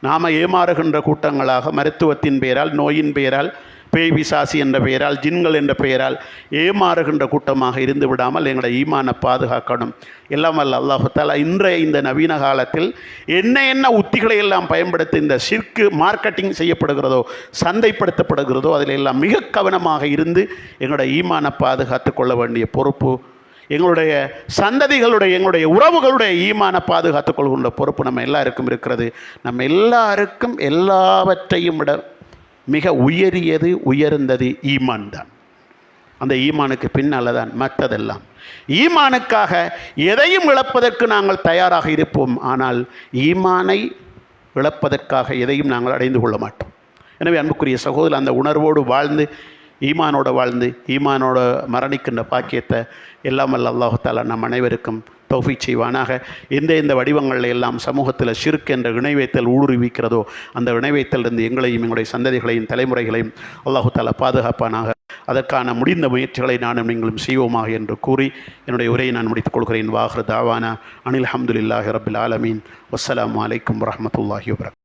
நாம் ஏமாறுகின்ற கூட்டங்களாக மருத்துவத்தின் பெயரால், நோயின் பெயரால், பேய் பிசாசி என்ற பெயரால், ஜின்கள் என்ற பெயரால் ஏமாறுகின்ற கூட்டமாக இருந்து விடாமல் எங்களை ஈமானை பாதுகாக்கணும். எல்லாம் வல்ல அல்லாஹ் தஆலா இன்றைய இந்த நவீன காலத்தில் என்ன உத்திகளை எல்லாம் பயன்படுத்தி இந்த ஷிர்க் மார்க்கெட்டிங் செய்யப்படுகிறதோ, சந்தைப்படுத்தப்படுகிறதோ அதில் எல்லாம் மிக கவனமாக இருந்து எங்களுடைய ஈமானை பாதுகாத்து கொள்ள வேண்டிய பொறுப்பு, எங்களுடைய சந்ததிகளுடைய, எங்களுடைய உறவுகளுடைய ஈமானை பாதுகாத்துக் கொள்கின்ற பொறுப்பு நம்ம எல்லாருக்கும் இருக்கிறது. நம்ம எல்லாருக்கும் எல்லாவற்றையும் விட மிக உயர்ந்தது ஈமான் தான். அந்த ஈமானுக்கு பின்னால் தான் மற்றதெல்லாம். ஈமானுக்காக எதையும் இழப்பதற்கு நாங்கள் தயாராக இருப்போம். ஆனால் ஈமானை இழப்பதற்காக எதையும் நாங்கள் அடைந்து கொள்ள மாட்டோம். எனவே அன்புக்குரிய சகோதரர், அந்த உணர்வோடு வாழ்ந்து ஈமானோட மரணிக்கின்ற பாக்கியத்தை எல்லாம் வல்ல அல்லாஹ் தஆலா நம் அனைவருக்கும் தௌஃபீக் செய்வானாக. இந்த வடிவங்களில் எல்லாம் சமூகத்தில் ஷிர்க் என்ற இணைவைத்தல் ஊடுருவிக்கிறதோ அந்த இணைவைத்தலிருந்து எங்களையும் எங்களுடைய சந்ததிகளையும் தலைமுறைகளையும் அல்லாஹ் தஆலா பாதுகாப்பானாக. அதற்கான முடிந்த முயற்சிகளை நானும் நீங்களும் செய்வோமாக என்று கூறி என்னுடைய உரையை நான் முடித்துக் கொள்கிறேன். வாஹிரு தாவானா அனில் ஹம்துலில்லாஹி ரப்பில் ஆலமீன். வஸ்ஸலாமு அலைக்கும் வரஹ்மத்துல்லாஹி வபரகாத்துஹு.